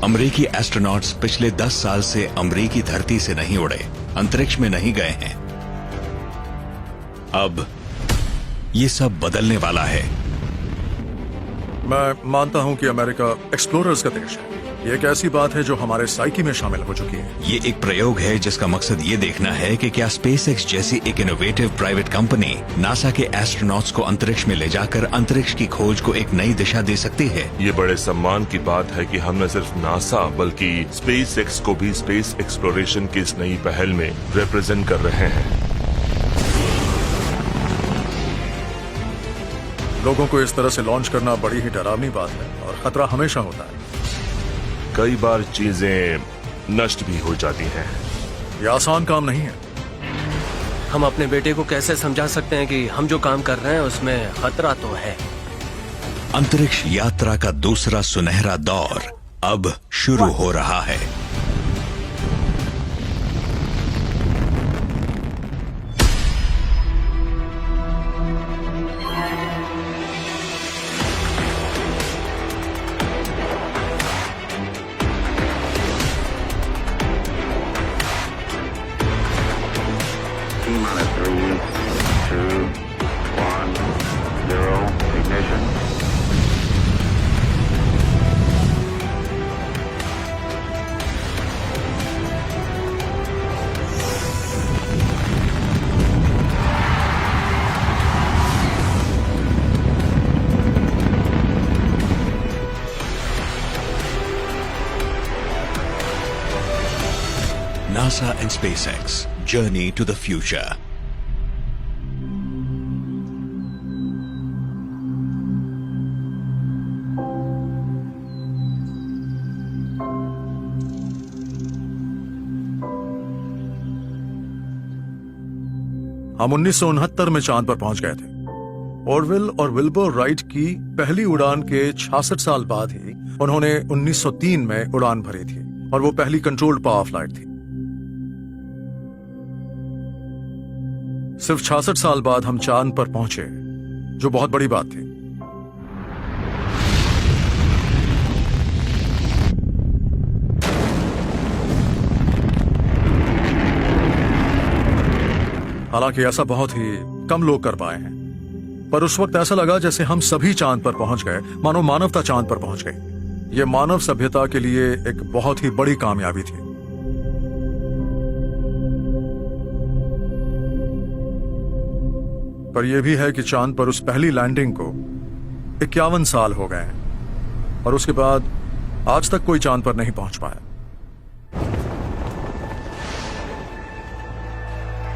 अमेरिकी एस्ट्रोनॉट्स पिछले 10 साल से अमेरिकी धरती से नहीं उड़े, अंतरिक्ष में नहीं गए हैं। अब ये सब बदलने वाला है। मैं मानता हूं कि अमेरिका एक्सप्लोरर्स का देश है। ये एक ऐसी बात है जो हमारे साइकी में शामिल हो चुकी है। ये एक प्रयोग है जिसका मकसद ये देखना है कि क्या स्पेसएक्स जैसी एक इनोवेटिव प्राइवेट कंपनी नासा के एस्ट्रोनॉट्स को अंतरिक्ष में ले जाकर अंतरिक्ष की खोज को एक नई दिशा दे सकती है। ये बड़े सम्मान की बात है कि हम न सिर्फ नासा बल्कि स्पेसएक्स को भी स्पेस एक्सप्लोरेशन की इस नई पहल में रिप्रेजेंट कर रहे हैं। लोगों को इस तरह से लॉन्च करना बड़ी ही डरावनी बात है और खतरा हमेशा होता है। कई बार चीजें नष्ट भी हो जाती हैं। यह आसान काम नहीं है। हम अपने बेटे को कैसे समझा सकते हैं कि हम जो काम कर रहे हैं उसमें खतरा तो है। अंतरिक्ष यात्रा का दूसरा सुनहरा दौर अब शुरू हो रहा है। NASA and SpaceX, Journey to the Future. हम 1969 में चांद पर पहुंच गए थे। ऑरवेल और विल्बर राइट की पहली उड़ान के 66 साल बाद ही उन्होंने 1903 में उड़ान भरी थी और वो पहली कंट्रोल्ड पावर फ्लाइट थी। सिर्फ 66 साल बाद हम चांद पर पहुंचे, जो बहुत बड़ी बात थी। हालांकि ऐसा बहुत ही कम लोग कर पाए हैं, पर उस वक्त ऐसा लगा जैसे हम सभी चांद पर पहुंच गए, मानो मानवता चांद पर पहुंच गई। यह मानव सभ्यता के लिए एक बहुत ही बड़ी कामयाबी थी। पर यह भी है कि चांद पर उस पहली लैंडिंग को 51 साल हो गए हैं और उसके बाद आज तक कोई चांद पर नहीं पहुंच पाया।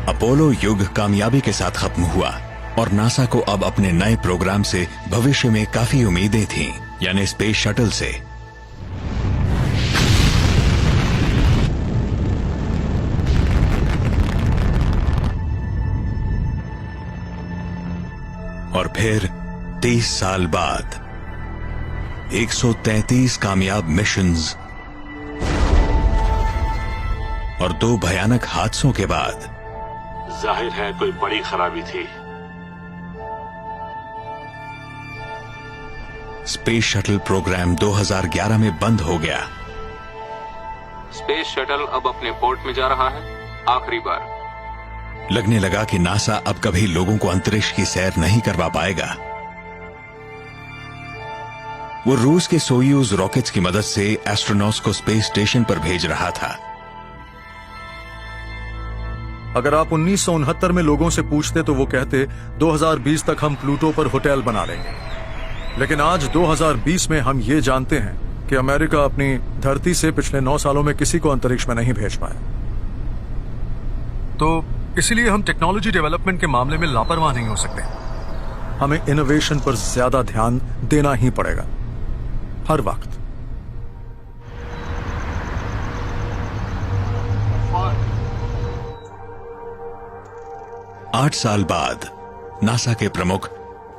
अपोलो युग कामयाबी के साथ खत्म हुआ और नासा को अब अपने नए प्रोग्राम से भविष्य में काफी उम्मीदें थीं, यानी स्पेस शटल से। और फिर 30 साल बाद 133 कामयाब मिशंस और 2 भयानक हादसों के बाद जाहिर है कोई बड़ी खराबी थी। स्पेस शटल प्रोग्राम 2011 में बंद हो गया। स्पेस शटल अब अपने पोर्ट में जा रहा है आखिरी बार। लगने लगा कि नासा अब कभी लोगों को अंतरिक्ष की सैर नहीं करवा पाएगा। वो रूस के सोयूज रॉकेट्स की मदद से एस्ट्रोनॉट्स को स्पेस स्टेशन पर भेज रहा था। अगर आप 1969 में लोगों से पूछते तो वो कहते 2020 तक हम प्लूटो पर होटल बना लेंगे। लेकिन आज 2020 में हम ये जानते हैं कि अमेरिका अपनी धरती से पिछले 9 सालों में किसी को अंतरिक्ष में नहीं भेज पाया। तो इसीलिए हम टेक्नोलॉजी डेवलपमेंट के मामले में लापरवाह नहीं हो सकते। हमें इनोवेशन पर ज्यादा ध्यान देना ही पड़ेगा, हर वक्त। आठ साल बाद नासा के प्रमुख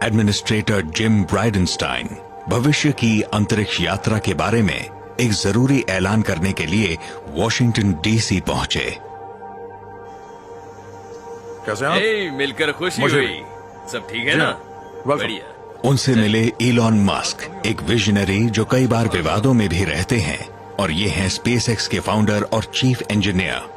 एडमिनिस्ट्रेटर जिम ब्राइडेनस्टाइन भविष्य की अंतरिक्ष यात्रा के बारे में एक जरूरी ऐलान करने के लिए वॉशिंगटन डीसी पहुंचे। कैसे आप? मिलकर खुशी हुई। सब ठीक है ना? बढ़िया। उनसे मिले इलॉन मस्क, एक विजनरी जो कई बार विवादों में भी रहते हैं और ये हैं स्पेसएक्स के फाउंडर और चीफ इंजीनियर।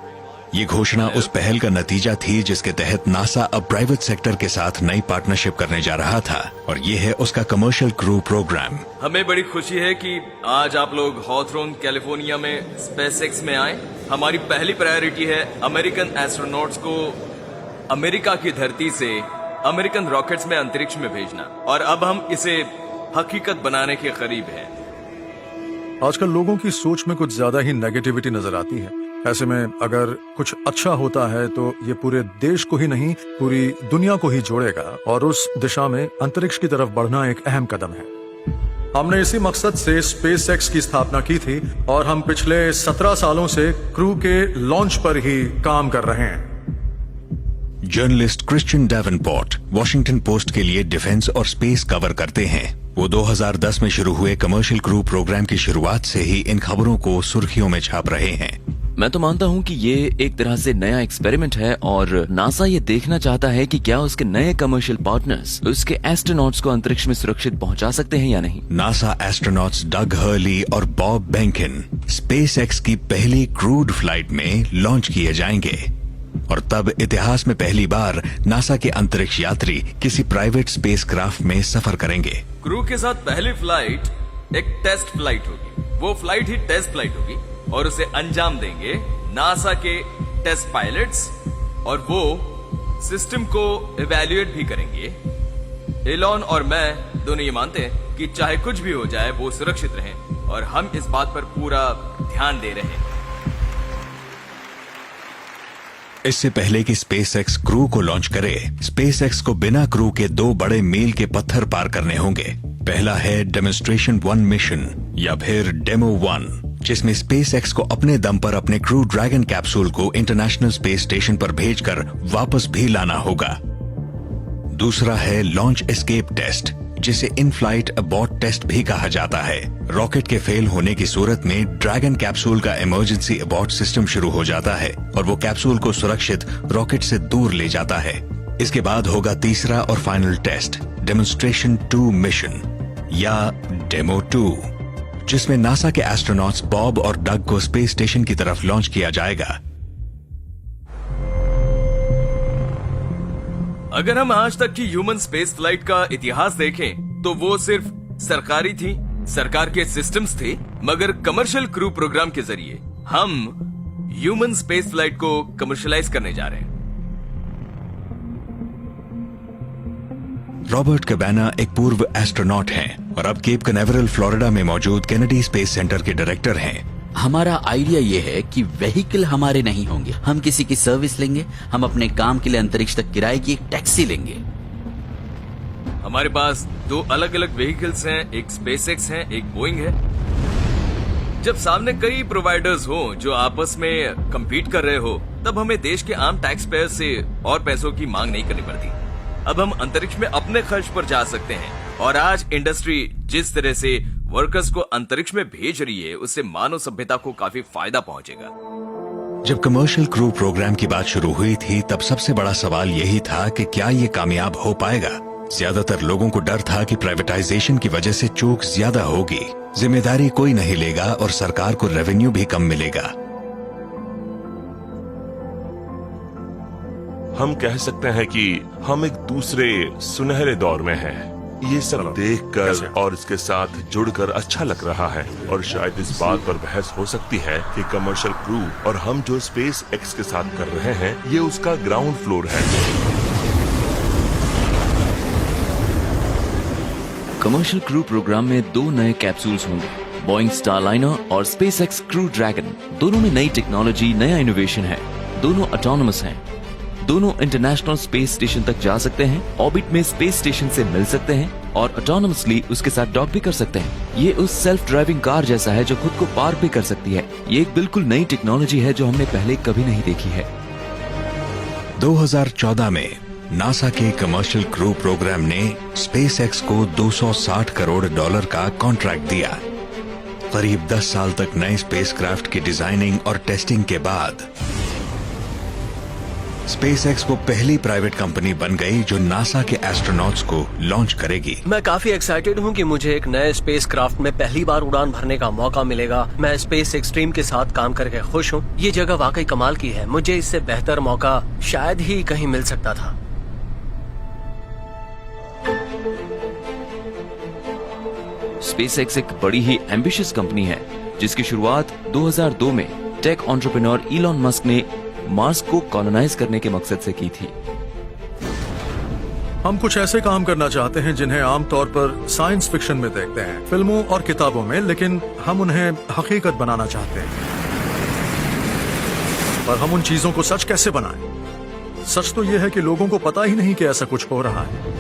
ये घोषणा उस पहल का नतीजा थी जिसके तहत नासा अब प्राइवेट सेक्टर के साथ नई पार्टनरशिप करने जा रहा था, और ये है उसका कमर्शियल क्रू प्रोग्राम। हमें बड़ी खुशी है कि आज आप लोग हॉथरॉन कैलिफोर्निया में स्पेसएक्स में आए। हमारी पहली प्रायोरिटी है अमेरिकन एस्ट्रोनॉट्स को अमेरिका की धरती से अमेरिकन रॉकेट्स में अंतरिक्ष में भेजना, और अब हम इसे हकीकत बनाने के करीब हैं। आजकल लोगों की सोच में कुछ ज्यादा ही नेगेटिविटी नजर आती है। ऐसे में अगर कुछ अच्छा होता है तो ये पूरे देश को ही नहीं, पूरी दुनिया को ही जोड़ेगा, और उस दिशा में अंतरिक्ष की तरफ बढ़ना एक अहम कदम है। हमने इसी मकसद से स्पेसएक्स की स्थापना की थी, और हम पिछले 17 सालों से क्रू के लॉन्च पर ही काम कर रहे हैं। Journalist Christian Davenport Washington post के लिए डिफेंस और स्पेस कवर करते हैं। वो 2010 में शुरू हुए कमर्शियल क्रू प्रोग्राम की शुरुआत से ही इन खबरों को सुर्खियों में छाप रहे हैं। मैं तो मानता हूँ कि ये एक तरह से नया एक्सपेरिमेंट है, और नासा ये देखना चाहता है कि क्या उसके नए कमर्शियल पार्टनर्स उसके एस्ट्रोनॉट्स को अंतरिक्ष में सुरक्षित पहुंचा सकते हैं या नहीं। नासा एस्ट्रोनॉट्स डग हर्ली और बॉब बेंकिन स्पेसएक्स की पहली क्रूड फ्लाइट में लॉन्च किए जाएंगे, और तब इतिहास में पहली बार नासा के अंतरिक्ष यात्री किसी प्राइवेट स्पेसक्राफ्ट में सफर करेंगे। क्रू के साथ पहली फ्लाइट एक टेस्ट फ्लाइट होगी। वो फ्लाइट ही टेस्ट फ्लाइट होगी, और उसे अंजाम देंगे नासा के टेस्ट पायलट्स, और वो सिस्टम को इवैल्यूएट भी करेंगे। एलॉन और मैं दोनों ये मानते हैं कि चाहे कुछ भी हो जाए वो सुरक्षित रहें, और हम इस बात पर पूरा ध्यान दे रहे हैं। इससे पहले कि स्पेसएक्स क्रू को लॉन्च करे, स्पेसएक्स को बिना क्रू के 2 बड़े मील के पत्थर पार करने होंगे। पहला है डेमोन्स्ट्रेशन 1 मिशन, या फिर डेमो 1, जिसमें स्पेसएक्स को अपने दम पर अपने क्रू ड्रैगन कैप्सूल को इंटरनेशनल स्पेस स्टेशन पर भेजकर वापस भी लाना होगा। दूसरा है लॉन्च एस्केप टेस्ट, जिसे इन फ्लाइट अबॉर्ट टेस्ट भी कहा जाता है। रॉकेट के फेल होने की सूरत में ड्रैगन कैप्सूल का इमरजेंसी अबॉर्ट सिस्टम शुरू हो जाता है, और वो कैप्सूल को सुरक्षित रॉकेट से दूर ले जाता है। इसके बाद होगा तीसरा और फाइनल टेस्ट, डेमोन्स्ट्रेशन 2 मिशन, या डेमो 2, जिसमें नासा के एस्ट्रोनॉट्स बॉब और डग को स्पेस स्टेशन की तरफ लॉन्च किया जाएगा। अगर हम आज तक की ह्यूमन स्पेस फ्लाइट का इतिहास देखें तो वो सिर्फ सरकारी थी, सरकार के सिस्टम्स थे, मगर कमर्शियल क्रू प्रोग्राम के जरिए हम ह्यूमन स्पेस फ्लाइट को कमर्शियलाइज करने जा रहे हैं। रॉबर्ट कैबाना एक पूर्व एस्ट्रोनॉट हैं और अब केप कनेवरल फ्लोरिडा में मौजूद केनेडी स्पेस सेंटर के डायरेक्टर हैं। हमारा आइडिया ये है कि व्हीकल हमारे नहीं होंगे, हम किसी की सर्विस लेंगे। हम अपने काम के लिए अंतरिक्ष तक किराए की एक टैक्सी लेंगे। हमारे पास 2 अलग अलग व्हीकल्स हैं, एक स्पेसएक्स है, एक बोइंग है। जब सामने कई प्रोवाइडर्स हो जो आपस में कम्पीट कर रहे हो, तब हमें देश के आम टैक्स पेयर से और पैसों की मांग नहीं करनी पड़ती। अब हम अंतरिक्ष में अपने खर्च पर जा सकते हैं, और आज इंडस्ट्री जिस तरह से वर्कर्स को अंतरिक्ष में भेज रही है, उससे मानव सभ्यता को काफी फायदा पहुंचेगा। जब कमर्शियल क्रू प्रोग्राम की बात शुरू हुई थी, तब सबसे बड़ा सवाल यही था कि क्या ये कामयाब हो पाएगा। ज्यादातर लोगों को डर था कि प्राइवेटाइजेशन की वजह से चूक ज्यादा होगी, जिम्मेदारी कोई नहीं लेगा और सरकार को रेवेन्यू भी कम मिलेगा। हम कह सकते हैं कि हम एक दूसरे सुनहरे दौर में हैं। ये सब देखकर और इसके साथ जुड़कर अच्छा लग रहा है, और शायद इस बात पर बहस हो सकती है कि कमर्शियल क्रू और हम जो स्पेस एक्स के साथ कर रहे हैं, ये उसका ग्राउंड फ्लोर है। कमर्शियल क्रू प्रोग्राम में 2 नए कैप्सूल्स होंगे, बोइंग स्टारलाइनर और स्पेसएक्स क्रू ड्रैगन। दोनों में नई टेक्नोलॉजी, नया इनोवेशन है। दोनों ऑटोनोमस हैं। दोनों इंटरनेशनल स्पेस स्टेशन तक जा सकते हैं, ऑर्बिट में स्पेस स्टेशन से मिल सकते हैं और ऑटोनोमसली उसके साथ डॉक भी कर सकते हैं। ये उस सेल्फ ड्राइविंग कार जैसा है जो खुद को पार भी कर सकती है। ये एक बिल्कुल नई टेक्नोलॉजी है जो हमने पहले कभी नहीं देखी है। 2014 में नासा के कमर्शियल क्रू प्रोग्राम ने स्पेसएक्स को $260 करोड़ का कॉन्ट्रैक्ट दिया। करीब 10 साल तक नए स्पेसक्राफ्ट की डिजाइनिंग और टेस्टिंग के बाद स्पेसएक्स वो पहली प्राइवेट कंपनी बन गई जो नासा के एस्ट्रोनॉट्स को लॉन्च करेगी। मैं काफी एक्साइटेड हूँ कि मुझे एक नए स्पेस क्राफ्ट में पहली बार उड़ान भरने का मौका मिलेगा। मैं स्पेस एक्सट्रीम के साथ काम करके खुश हूँ। ये जगह वाकई कमाल की है। मुझे इससे बेहतर मौका शायद ही कहीं मिल सकता था। स्पेसएक्स एक बड़ी ही एम्बिशियस कंपनी है जिसकी शुरुआत 2002 में टेक एंटरप्रेन्योर इलॉन मस्क ने मार्स को कॉलोनाइज करने के मकसद से की थी। हम कुछ ऐसे काम करना चाहते हैं जिन्हें आमतौर पर साइंस फिक्शन में देखते हैं, फिल्मों और किताबों में, लेकिन हम उन्हें हकीकत बनाना चाहते हैं। पर हम उन चीजों को सच कैसे बनाएं? सच तो यह है कि लोगों को पता ही नहीं कि ऐसा कुछ हो रहा है।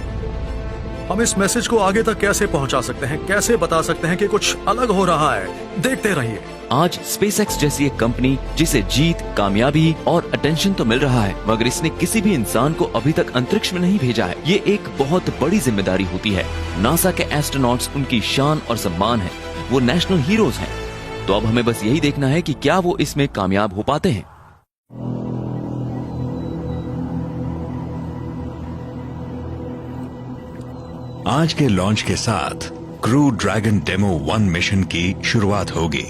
हम इस मैसेज को आगे तक कैसे पहुंचा सकते हैं, कैसे बता सकते हैं कि कुछ अलग हो रहा है? देखते रहिए। आज स्पेसएक्स जैसी एक कंपनी जिसे जीत, कामयाबी और अटेंशन तो मिल रहा है, मगर इसने किसी भी इंसान को अभी तक अंतरिक्ष में नहीं भेजा है। ये एक बहुत बड़ी जिम्मेदारी होती है। नासा के एस्ट्रोनॉट्स उनकी शान और सम्मान है। वो नेशनल हीरोज हैं। तो अब हमें बस यही देखना है कि क्या वो इसमें कामयाब हो पाते हैं। आज के लॉन्च के साथ क्रू ड्रैगन डेमो 1 मिशन की शुरुआत होगी।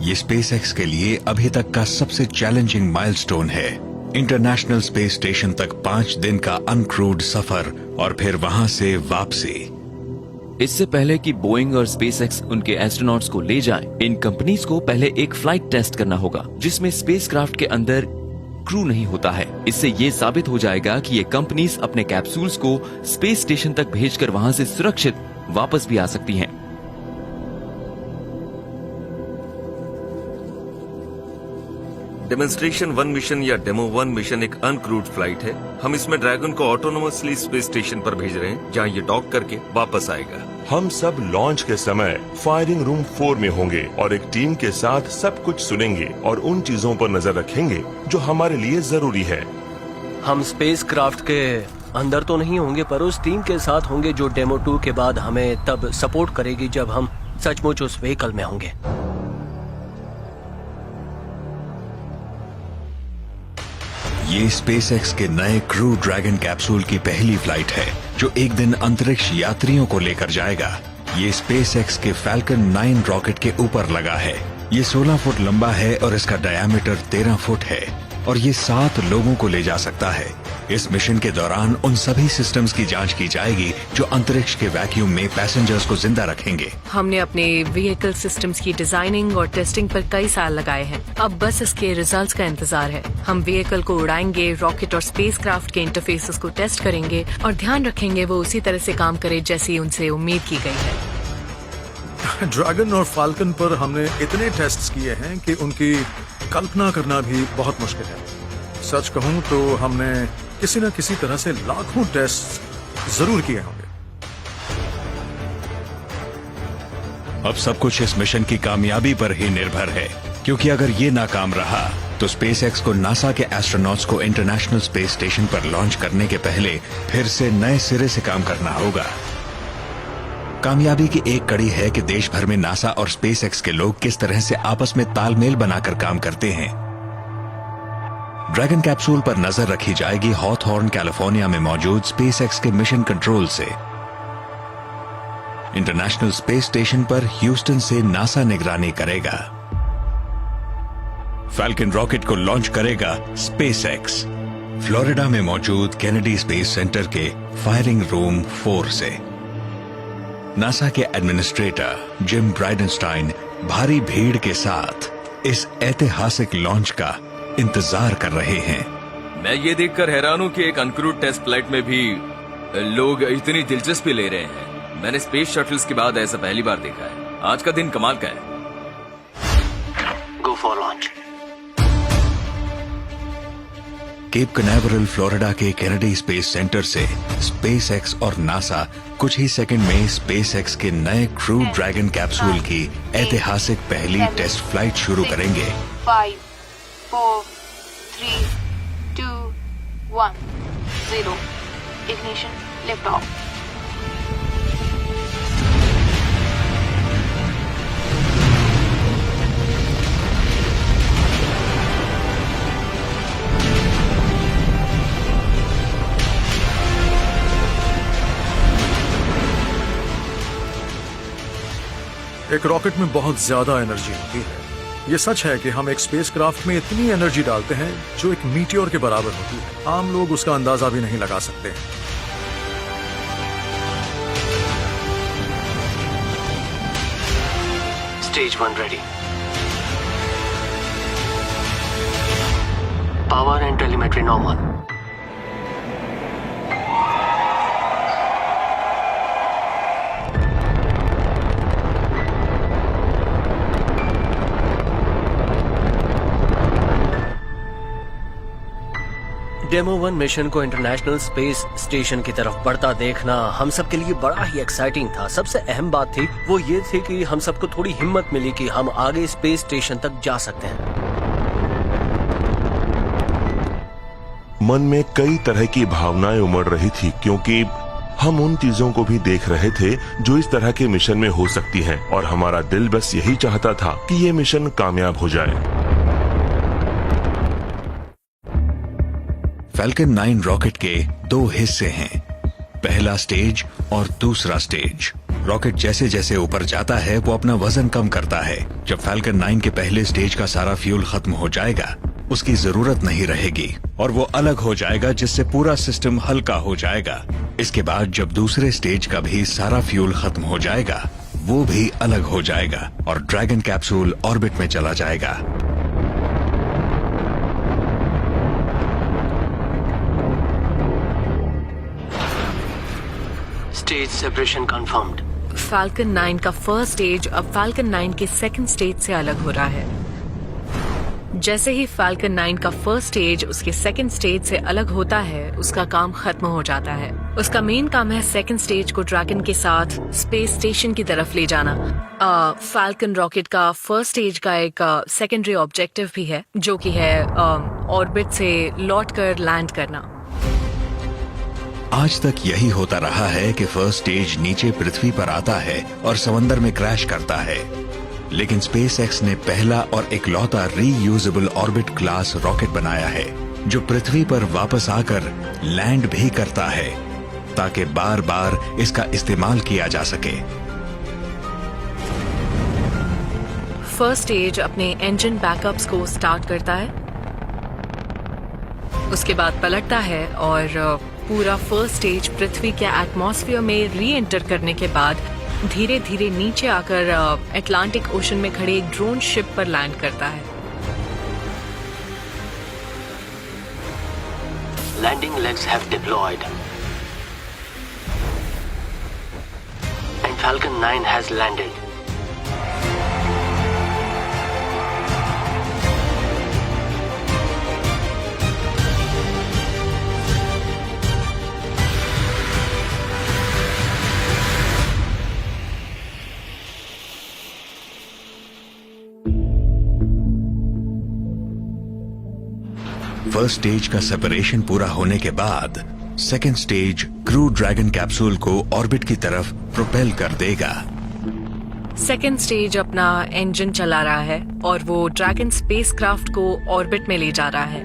ये स्पेसएक्स के लिए अभी तक का सबसे चैलेंजिंग माइलस्टोन है। इंटरनेशनल स्पेस स्टेशन तक 5 दिन का अनक्रूड सफर और फिर वहां से वापसी। इससे पहले कि बोइंग और स्पेसएक्स उनके एस्ट्रोनॉट्स को ले जाएं, इन कंपनीज को पहले एक फ्लाइट टेस्ट करना होगा जिसमें स्पेसक्राफ्ट के अंदर क्रू नहीं होता है। इससे ये साबित हो जाएगा कि ये कंपनीज अपने कैप्सूल्स को स्पेस स्टेशन तक भेजकर वहां से सुरक्षित वापस भी आ सकती हैं। डेमोन्स्ट्रेशन 1 मिशन या डेमो 1 मिशन एक अनक्रूड फ्लाइट है। हम इसमें ड्रैगन को ऑटोनोमसली स्पेस स्टेशन पर भेज रहे हैं जहां ये डॉक करके वापस आएगा। हम सब लॉन्च के समय फायरिंग रूम 4 में होंगे और एक टीम के साथ सब कुछ सुनेंगे और उन चीजों पर नजर रखेंगे जो हमारे लिए जरूरी है। हम स्पेस क्राफ्ट के अंदर तो नहीं होंगे पर उस टीम के साथ होंगे जो डेमो 2 के बाद हमें तब सपोर्ट करेगी जब हम सचमुच उस व्हीकल में होंगे। ये स्पेसएक्स के नए क्रू ड्रैगन कैप्सूल की पहली फ्लाइट है जो एक दिन अंतरिक्ष यात्रियों को लेकर जाएगा। ये स्पेसएक्स के फैल्कन 9 रॉकेट के ऊपर लगा है। ये 16 फुट लंबा है और इसका डायमीटर 13 फुट है और ये 7 लोगों को ले जा सकता है। इस मिशन के दौरान उन सभी सिस्टम्स की जांच की जाएगी जो अंतरिक्ष के वैक्यूम में पैसेंजर्स को जिंदा रखेंगे। हमने अपने व्हीकल सिस्टम्स की डिजाइनिंग और टेस्टिंग पर कई साल लगाए हैं। अब बस इसके रिजल्ट्स का इंतजार है। हम व्हीकल को उड़ाएंगे, रॉकेट और स्पेसक्राफ्ट के इंटरफेसेस को टेस्ट करेंगे और ध्यान रखेंगे वो उसी तरह से काम करे जैसी उनसे उम्मीद की गई है। ड्रैगन और फाल्कन पर हमने इतने टेस्ट्स किए हैं कि उनकी कल्पना करना भी बहुत मुश्किल है। सच कहूं तो हमने किसी न किसी तरह से लाखों टेस्ट जरूर किए होंगे। अब सब कुछ इस मिशन की कामयाबी पर ही निर्भर है, क्योंकि अगर ये नाकाम रहा तो स्पेसएक्स को नासा के एस्ट्रोनॉट्स को इंटरनेशनल स्पेस स्टेशन पर लॉन्च करने के पहले फिर से नए सिरे से काम करना होगा। कामयाबी की एक कड़ी है कि देश भर में नासा और स्पेसएक्स के लोग किस तरह से आपस में तालमेल बनाकर काम करते हैं। ड्रैगन कैप्सूल पर नजर रखी जाएगी हॉथॉर्न कैलिफोर्निया में मौजूद स्पेसएक्स के मिशन कंट्रोल से। इंटरनेशनल स्पेस स्टेशन पर ह्यूस्टन से नासा निगरानी करेगा। फैल्कन रॉकेट को लॉन्च करेगा स्पेसएक्स फ्लोरिडा में मौजूद केनेडी स्पेस सेंटर के फायरिंग रूम 4 से। नासा के एडमिनिस्ट्रेटर जिम ब्राइडनस्टाइन भारी भीड़ के साथ इस ऐतिहासिक लॉन्च का इंतजार कर रहे हैं। मैं ये देखकर हैरान हूँ कि एक अनक्रूड टेस्ट फ्लाइट में भी लोग इतनी दिलचस्पी ले रहे हैं। मैंने स्पेस शटल्स के बाद ऐसा पहली बार देखा है। आज का दिन कमाल का है। Go for launch. Cape Canaveral Florida के केनेडी स्पेस सेंटर से स्पेसएक्स और नासा कुछ ही सेकंड में स्पेसएक्स के नए क्रू ड्रैगन कैप्सूल की ऐतिहासिक पहली टेस्ट फ्लाइट शुरू करेंगे। 5, 4, 3, 2, 1, 0. Ignition, lift off. एक रॉकेट में बहुत ज्यादा एनर्जी होती है। ये सच है कि हम एक स्पेसक्राफ्ट में इतनी एनर्जी डालते हैं जो एक मीटियोर के बराबर होती है। आम लोग उसका अंदाजा भी नहीं लगा सकते हैं। Stage 1 ready. Power and telemetry normal. Demo 1 mission को इंटरनेशनल स्पेस स्टेशन की तरफ बढ़ता देखना हम सब के लिए बड़ा ही एक्साइटिंग था। सबसे अहम बात थी वो ये थी कि हम सबको थोड़ी हिम्मत मिली कि हम आगे स्पेस स्टेशन तक जा सकते हैं। मन में कई तरह की भावनाएं उमड़ रही थी क्योंकि हम उन चीजों को भी देख रहे थे जो इस तरह के मिशन में हो सकती हैं और हमारा दिल बस यही चाहता था कि ये मिशन कामयाब हो जाए। फैल्कन 9 रॉकेट के 2 हिस्से हैं, पहला स्टेज और दूसरा स्टेज। रॉकेट जैसे जैसे ऊपर जाता है वो अपना वजन कम करता है। जब फैल्कन 9 के पहले स्टेज का सारा फ्यूल खत्म हो जाएगा उसकी जरूरत नहीं रहेगी और वो अलग हो जाएगा, जिससे पूरा सिस्टम हल्का हो जाएगा। इसके बाद जब दूसरे स्टेज का भी सारा फ्यूल खत्म हो जाएगा वो भी अलग हो जाएगा और ड्रैगन कैप्सूल ऑर्बिट में चला जाएगा। Stage separation confirmed. फैल्कन 9 का फर्स्ट स्टेज अब फैल्कन 9 के सेकंड स्टेज से अलग हो रहा है। जैसे ही फैल्कन 9 का फर्स्ट स्टेज उसके सेकंड स्टेज से अलग होता है उसका काम खत्म हो जाता है। उसका मेन काम है सेकंड स्टेज को ड्रैगन के साथ स्पेस स्टेशन की तरफ ले जाना। फैल्कन रॉकेट का फर्स्ट स्टेज का एक सेकेंडरी ऑब्जेक्टिव भी है जो कि है ऑर्बिट से लौटकर लैंड करना। आज तक यही होता रहा है कि फर्स्ट स्टेज नीचे पृथ्वी पर आता है और समंदर में क्रैश करता है, लेकिन स्पेसएक्स ने पहला और इकलौता रीयूजेबल ऑर्बिट क्लास रॉकेट बनाया है जो पृथ्वी पर वापस आकर लैंड भी करता है ताकि बार बार इसका इस्तेमाल किया जा सके। फर्स्ट स्टेज अपने इंजन बैकअप्स को स्टार्ट करता है, उसके बाद पलटता है और पूरा फर्स्ट स्टेज पृथ्वी के एटमॉस्फेयर में री एंटर करने के बाद धीरे धीरे नीचे आकर अटलांटिक ओशन में खड़े एक ड्रोन शिप पर लैंड करता है। Landing legs have deployed and Falcon 9 has landed. First stage का सेपरेशन पूरा होने के बाद second stage Crew Dragon capsule को ऑर्बिट की तरफ प्रोपेल कर देगा। सेकेंड स्टेज अपना इंजन चला रहा है और वो ड्रैगन स्पेसक्राफ्ट को ऑर्बिट में ले जा रहा है।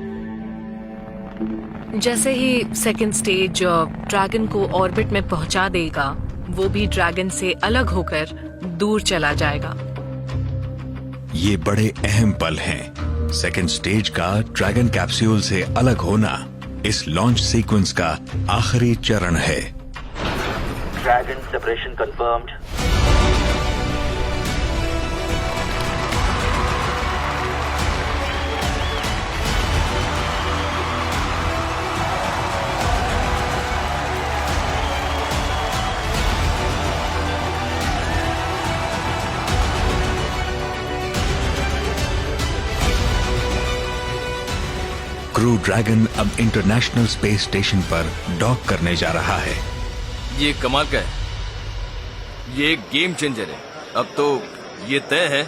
जैसे ही सेकेंड स्टेज ड्रैगन को ऑर्बिट में पहुंचा देगा वो भी ड्रैगन से अलग होकर दूर चला जाएगा। ये बड़े अहम पल हैं। सेकेंड स्टेज का ड्रैगन कैप्सूल से अलग होना इस लॉन्च सीक्वेंस का आखिरी चरण है। Dragon separation confirmed. Crew dragon अब इंटरनेशनल स्पेस स्टेशन पर डॉक करने जा रहा है। ये कमाल का है, ये एक गेम चेंजर है। अब तो ये तय है,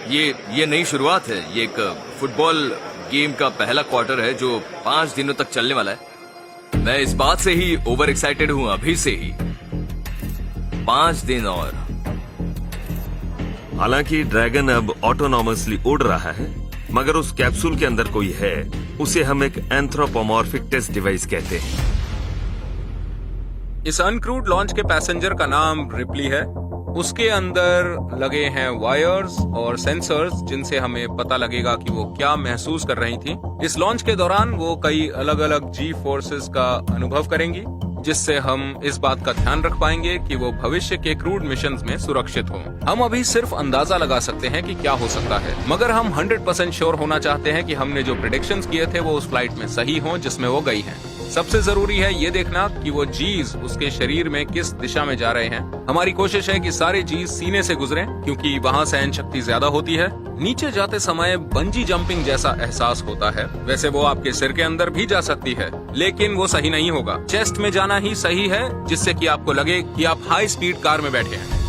ये नई शुरुआत है। ये एक फुटबॉल गेम का पहला क्वार्टर है जो 5 दिनों तक चलने वाला है। मैं इस बात से ही ओवर एक्साइटेड हूं अभी से ही। 5 दिन और। हालांकि ड्रैगन अब ऑटोनॉमसली उड़ रहा है, मगर उस कैप्सूल के अंदर कोई है, उसे हम एक एंथ्रोपोमॉर्फिक टेस्ट डिवाइस कहते हैं। इस अनक्रूड लॉन्च के पैसेंजर का नाम रिप्ली है। उसके अंदर लगे हैं वायर्स और सेंसर्स जिनसे हमें पता लगेगा कि वो क्या महसूस कर रही थी। इस लॉन्च के दौरान वो कई अलग अलग जी फोर्सेस का अनुभव करेंगी, जिससे हम इस बात का ध्यान रख पाएंगे कि वो भविष्य के क्रूड मिशंस में सुरक्षित हों। हम अभी सिर्फ अंदाजा लगा सकते हैं कि क्या हो सकता है, मगर हम 100% श्योर होना चाहते हैं कि हमने जो प्रेडिक्शंस किए थे वो उस फ्लाइट में सही हों जिसमें वो गई हैं। सबसे जरूरी है ये देखना कि वो जीज उसके शरीर में किस दिशा में जा रहे हैं। हमारी कोशिश है कि सारे जीज सीने से गुजरें, क्योंकि वहाँ सहन शक्ति ज्यादा होती है। नीचे जाते समय बंजी जंपिंग जैसा एहसास होता है। वैसे वो आपके सिर के अंदर भी जा सकती है, लेकिन वो सही नहीं होगा। चेस्ट में जाना ही सही है, जिससे कि आपको लगे कि आप हाई स्पीड कार में बैठे हैं।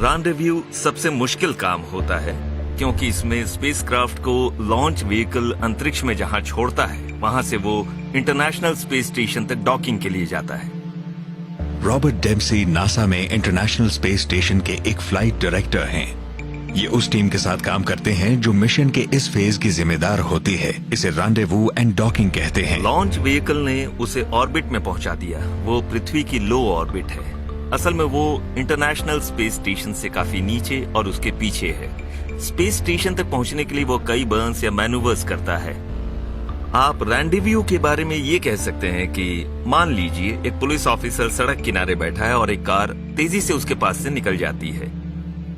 रैंडवू सबसे मुश्किल काम होता है, क्योंकि इसमें स्पेसक्राफ्ट को लॉन्च व्हीकल अंतरिक्ष में जहां छोड़ता है, वहां से वो इंटरनेशनल स्पेस स्टेशन तक डॉकिंग के लिए जाता है। रॉबर्ट डेम्सी नासा में इंटरनेशनल स्पेस स्टेशन के एक फ्लाइट डायरेक्टर हैं। ये उस टीम के साथ काम करते हैं जो मिशन के इस फेज की जिम्मेदार होती है। इसे रैंडवू एंड डॉकिंग कहते हैं। लॉन्च व्हीकल ने उसे ऑर्बिट में पहुंचा दिया। वो पृथ्वी की लो ऑर्बिट है। असल में वो इंटरनेशनल स्पेस स्टेशन से काफी नीचे और उसके पीछे है। स्पेस स्टेशन तक पहुंचने के लिए वो कई बर्न्स या मैनूवर्स करता है। आप रैंडवू के बारे में ये कह सकते हैं कि मान लीजिए एक पुलिस ऑफिसर सड़क किनारे बैठा है और एक कार तेजी से उसके पास से निकल जाती है।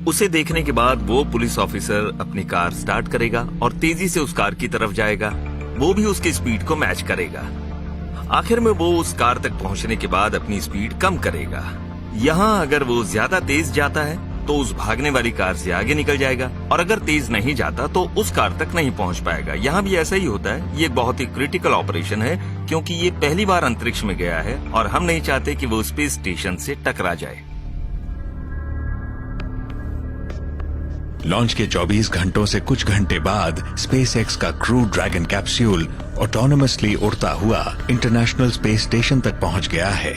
उसे देखने के बाद वो पुलिस ऑफिसर अपनी कार स्टार्ट करेगा और तेजी से उस कार की तरफ जाएगा। वो भी उसकी स्पीड को मैच करेगा। आखिर में वो उस कार तक पहुंचने के बाद अपनी स्पीड कम करेगा। यहाँ अगर वो ज्यादा तेज जाता है तो उस भागने वाली कार से आगे निकल जाएगा, और अगर तेज नहीं जाता तो उस कार तक नहीं पहुंच पाएगा। यहाँ भी ऐसा ही होता है। ये एक बहुत ही क्रिटिकल ऑपरेशन है, क्योंकि ये पहली बार अंतरिक्ष में गया है और हम नहीं चाहते कि वो स्पेस स्टेशन से टकरा जाए। लॉन्च के 24 घंटों से कुछ घंटे बाद स्पेसएक्स का क्रू ड्रैगन कैप्सूल ऑटोनोमसली उड़ता हुआ इंटरनेशनल स्पेस स्टेशन तक पहुंच गया है।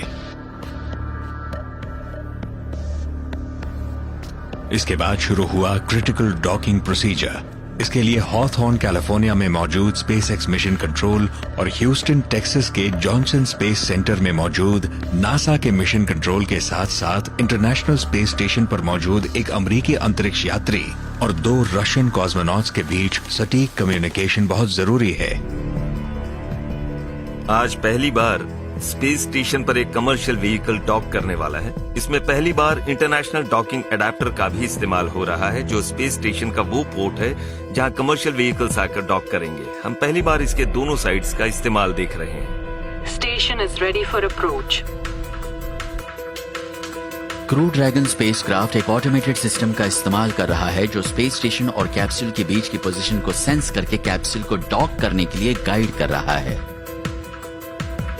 इसके बाद शुरू हुआ क्रिटिकल डॉकिंग प्रोसीजर। इसके लिए हॉथॉर्न कैलिफोर्निया में मौजूद स्पेसएक्स मिशन कंट्रोल और ह्यूस्टन टेक्सास के जॉनसन स्पेस सेंटर में मौजूद नासा के मिशन कंट्रोल के साथ साथ इंटरनेशनल स्पेस स्टेशन पर मौजूद एक अमेरिकी अंतरिक्ष यात्री और 2 रशियन कॉस्मोनॉट्स के बीच सटीक कम्युनिकेशन बहुत जरूरी है। आज पहली बार स्पेस स्टेशन पर एक कमर्शियल व्हीकल डॉक करने वाला है। इसमें पहली बार इंटरनेशनल डॉकिंग एडेप्टर का भी इस्तेमाल हो रहा है, जो स्पेस स्टेशन का वो पोर्ट है जहां कमर्शियल व्हीकल्स आकर डॉक करेंगे। हम पहली बार इसके दोनों साइड्स का इस्तेमाल देख रहे हैं। Station is ready for approach. Crew dragon spacecraft एक ऑटोमेटेड सिस्टम का इस्तेमाल कर रहा है, जो स्पेस स्टेशन और कैप्सूल के बीच की पोजीशन को सेंस करके कैप्सूल को डॉक करने के लिए गाइड कर रहा है।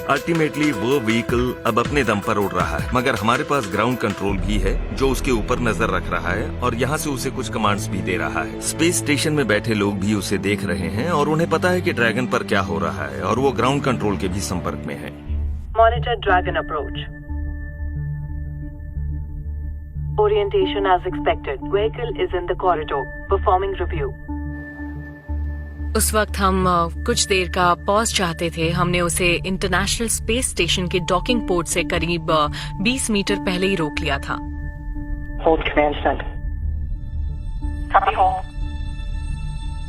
अल्टीमेटली वो व्हीकल अब अपने दम पर उड़ रहा है, मगर हमारे पास ग्राउंड कंट्रोल भी है जो उसके ऊपर नजर रख रहा है और यहाँ से उसे कुछ कमांड्स भी दे रहा है। स्पेस स्टेशन में बैठे लोग भी उसे देख रहे हैं और उन्हें पता है कि ड्रैगन पर क्या हो रहा है, और वो ग्राउंड कंट्रोल के भी संपर्क में है। Monitor Dragon approach. Orientation as expected. Vehicle is in the corridor. Performing review. उस वक्त हम कुछ देर का पॉज चाहते थे। हमने उसे इंटरनेशनल स्पेस स्टेशन के डॉकिंग पोर्ट से करीब 20 मीटर पहले ही रोक लिया था। Hold command center. Copy hold.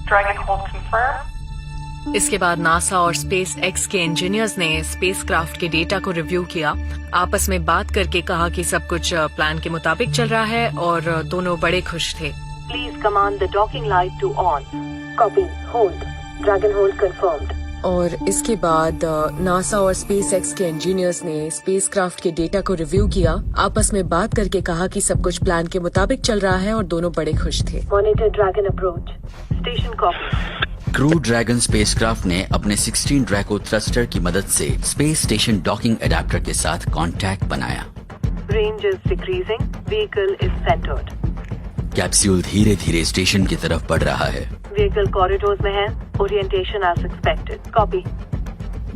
Dragon hold confirm. इसके बाद नासा और स्पेस एक्स के इंजीनियर्स ने स्पेसक्राफ्ट के डेटा को रिव्यू किया, आपस में बात करके कहा कि सब कुछ प्लान के मुताबिक चल रहा है और दोनों बड़े खुश थे। Please command the docking light to on. Copy. Hold. Dragon hold confirmed. और इसके बाद नासा और स्पेस एक्स के इंजीनियर्स ने स्पेसक्राफ्ट के डेटा को रिव्यू किया, आपस में बात करके कहा कि सब कुछ प्लान के मुताबिक चल रहा है और दोनों बड़े खुश थे। Monitor Dragon approach. Station copy. Crew dragon spacecraft ने अपने 16 ड्रैको थ्रस्टर की मदद से स्पेस स्टेशन डॉकिंग एडेप्टर के साथ कांटेक्ट बनाया। Range is decreasing. Vehicle is centered. Capsule धीरे धीरे स्टेशन की तरफ बढ़ रहा है। Vehicle corridors में है। Orientation as expected. Copy.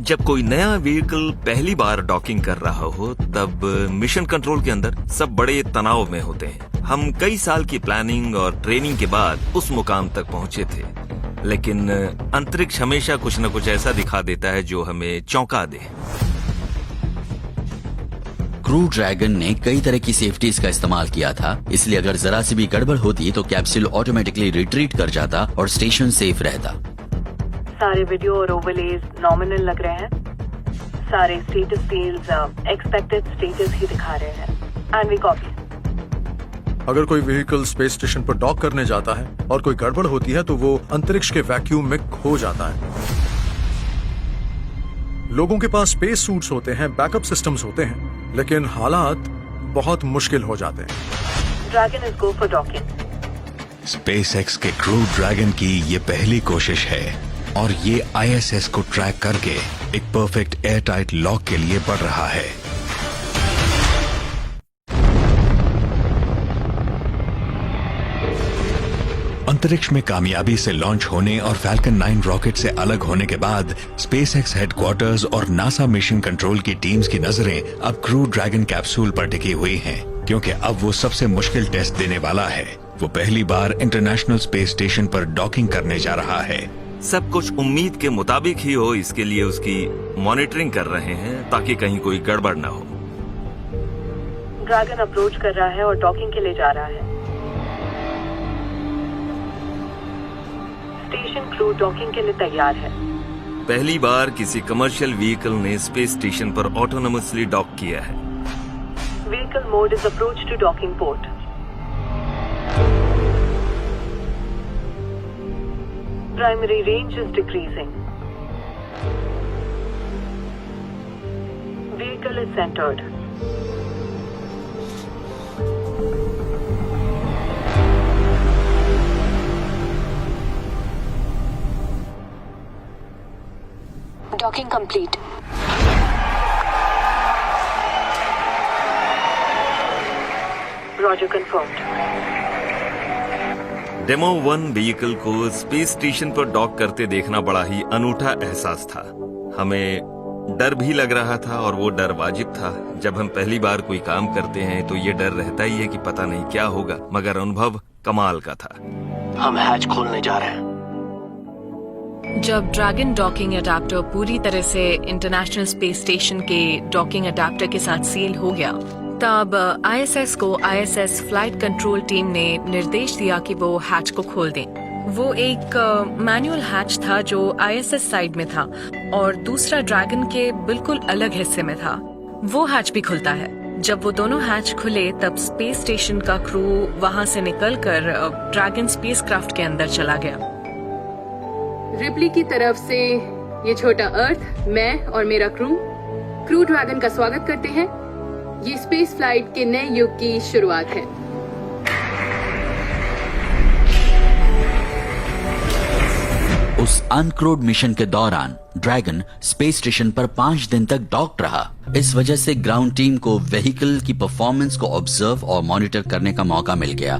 जब कोई नया व्हीकल पहली बार डॉकिंग कर रहा हो, तब मिशन कंट्रोल के अंदर सब बड़े तनाव में होते हैं। हम कई साल की प्लानिंग और ट्रेनिंग के बाद उस मुकाम तक पहुंचे थे, लेकिन अंतरिक्ष हमेशा कुछ न कुछ ऐसा दिखा देता है जो हमें चौंका दे। क्रू ड्रैगन ने कई तरह की सेफ्टीज का इस्तेमाल किया था, इसलिए अगर जरा सी भी गड़बड़ होती तो कैप्सूल ऑटोमेटिकली रिट्रीट कर जाता और स्टेशन सेफ रहता। सारे वीडियो और ओवरलेज नॉमिनल लग रहे हैं। सारे स्टेटस फील्ड्स एक्सपेक्टेड स्टेटस ही दिखा रहे हैं। And we copy. अगर कोई व्हीकल स्पेस स्टेशन पर डॉक करने जाता है और कोई गड़बड़ होती है तो वो अंतरिक्ष के वैक्यूम में खो जाता है। लोगों के पास स्पेस सूट्स होते हैं, बैकअप सिस्टम्स होते हैं, लेकिन हालात बहुत मुश्किल हो जाते हैं। Dragon is go for docking. SpaceX के क्रू ड्रैगन की ये पहली कोशिश है और ये ISS को ट्रैक करके एक परफेक्ट एयरटाइट लॉक के लिए बढ़ रहा है। अंतरिक्ष में कामयाबी से लॉन्च होने और फैल्कन 9 रॉकेट से अलग होने के बाद स्पेसएक्स हेडक्वार्टर्स और नासा मिशन कंट्रोल की टीम्स की नजरें अब क्रू ड्रैगन कैप्सूल पर टिकी हुई हैं, क्योंकि अब वो सबसे मुश्किल टेस्ट देने वाला है। वो पहली बार इंटरनेशनल स्पेस स्टेशन पर डॉकिंग करने जा रहा है। सब कुछ उम्मीद के मुताबिक ही हो, इसके लिए उसकी मॉनिटरिंग कर रहे हैं ताकि कहीं कोई गड़बड़ न हो। ड्रैगन अप्रोच कर रहा है और डॉकिंग के लिए जा रहा है। स्टेशन क्रू डॉकिंग के लिए तैयार है। पहली बार किसी कमर्शियल व्हीकल ने स्पेस स्टेशन पर ऑटोनोमसली डॉक किया है। Vehicle mode is approach to docking port. Primary range is decreasing. Vehicle is centered. Docking complete. Roger confirmed. Demo 1 vehicle को स्पेस स्टेशन पर डॉक करते देखना बड़ा ही अनूठा एहसास था। हमें डर भी लग रहा था और वो डर वाजिब था। जब हम पहली बार कोई काम करते हैं तो ये डर रहता ही है कि पता नहीं क्या होगा, मगर अनुभव कमाल का था। हम हैच खोलने जा रहे हैं। जब ड्रैगन डॉकिंग अडेप्टर पूरी तरह से इंटरनेशनल स्पेस स्टेशन के डॉकिंग अडेप्टर के साथ सील हो गया, तब ISS को ISS फ्लाइट कंट्रोल टीम ने निर्देश दिया कि वो हैच को खोल दें। वो एक मैनुअल हैच था जो ISS साइड में था और दूसरा ड्रैगन के बिल्कुल अलग हिस्से में था। वो हैच भी खुलता है। जब वो दोनों हैच खुले तब स्पेस स्टेशन का क्रू वहां से निकलकर ड्रैगन स्पेसक्राफ्ट के अंदर चला गया। रिप्ली की तरफ से ये छोटा अर्थ, मैं और मेरा क्रू ड्रैगन का स्वागत करते हैं। ये स्पेस फ्लाइट के नए युग की शुरुआत है। उस अनक्रूड मिशन के दौरान ड्रैगन स्पेस स्टेशन पर 5 दिन तक डॉक्ड रहा। इस वजह से ग्राउंड टीम को व्हीकल की परफॉर्मेंस को ऑब्जर्व और मॉनिटर करने का मौका मिल गया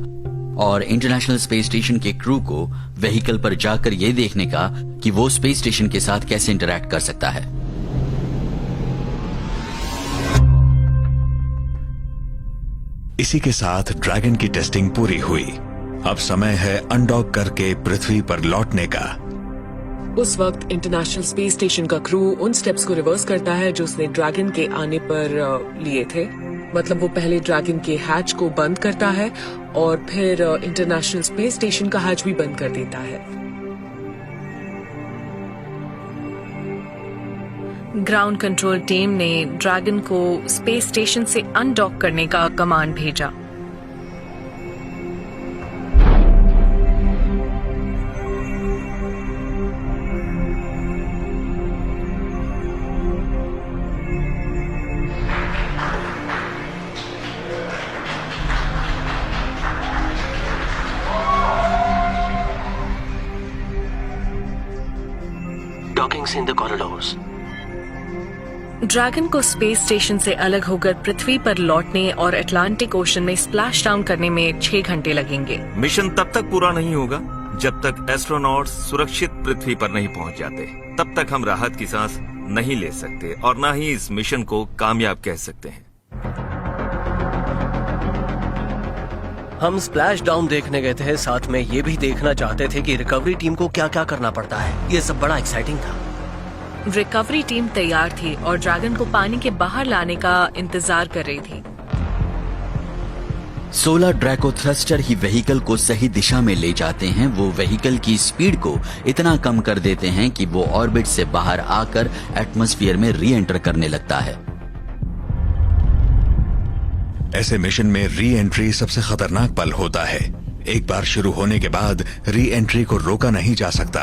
और इंटरनेशनल स्पेस स्टेशन के क्रू को व्हीकल पर जाकर ये देखने का कि वो स्पेस स्टेशन के साथ कैसे इंटरैक्ट कर सकता है। इसी के साथ ड्रैगन की टेस्टिंग पूरी हुई। अब समय है अनडॉक करके पृथ्वी पर लौटने का। उस वक्त इंटरनेशनल स्पेस स्टेशन का क्रू उन स्टेप्स को रिवर्स करता है जो उसने ड्रैगन के आने पर लिए थे। मतलब वो पहले ड्रैगन के हैच को बंद करता है और फिर इंटरनेशनल स्पेस स्टेशन का हैच भी बंद कर देता है। ग्राउंड कंट्रोल टीम ने ड्रैगन को स्पेस स्टेशन से अनडॉक करने का कमांड भेजा। Dockings in the corridors. Dragon को स्पेस स्टेशन से अलग होकर पृथ्वी पर लौटने और अटलांटिक ओशन में स्प्लैश डाउन करने में 6 घंटे लगेंगे। मिशन तब तक पूरा नहीं होगा जब तक एस्ट्रोनॉट्स सुरक्षित पृथ्वी पर नहीं पहुंच जाते। तब तक हम राहत की सांस नहीं ले सकते और न ही इस मिशन को कामयाब कह सकते हैं। हम स्प्लैश डाउन देखने गए थे, साथ में ये भी देखना चाहते थे कि रिकवरी टीम को क्या क्या करना पड़ता है। ये सब बड़ा एक्साइटिंग था। रिकवरी टीम तैयार थी और ड्रैगन को पानी के बाहर लाने का इंतजार कर रही थी। 16 ड्रैको थ्रस्टर ही व्हीकल को सही दिशा में ले जाते हैं। वो व्हीकल की स्पीड को इतना कम कर देते हैं कि वो ऑर्बिट से बाहर आकर एटमॉस्फेयर में री एंटर करने लगता है। ऐसे मिशन में री एंट्री सबसे खतरनाक पल होता है। एक बार शुरू होने के बाद री एंट्री को रोका नहीं जा सकता।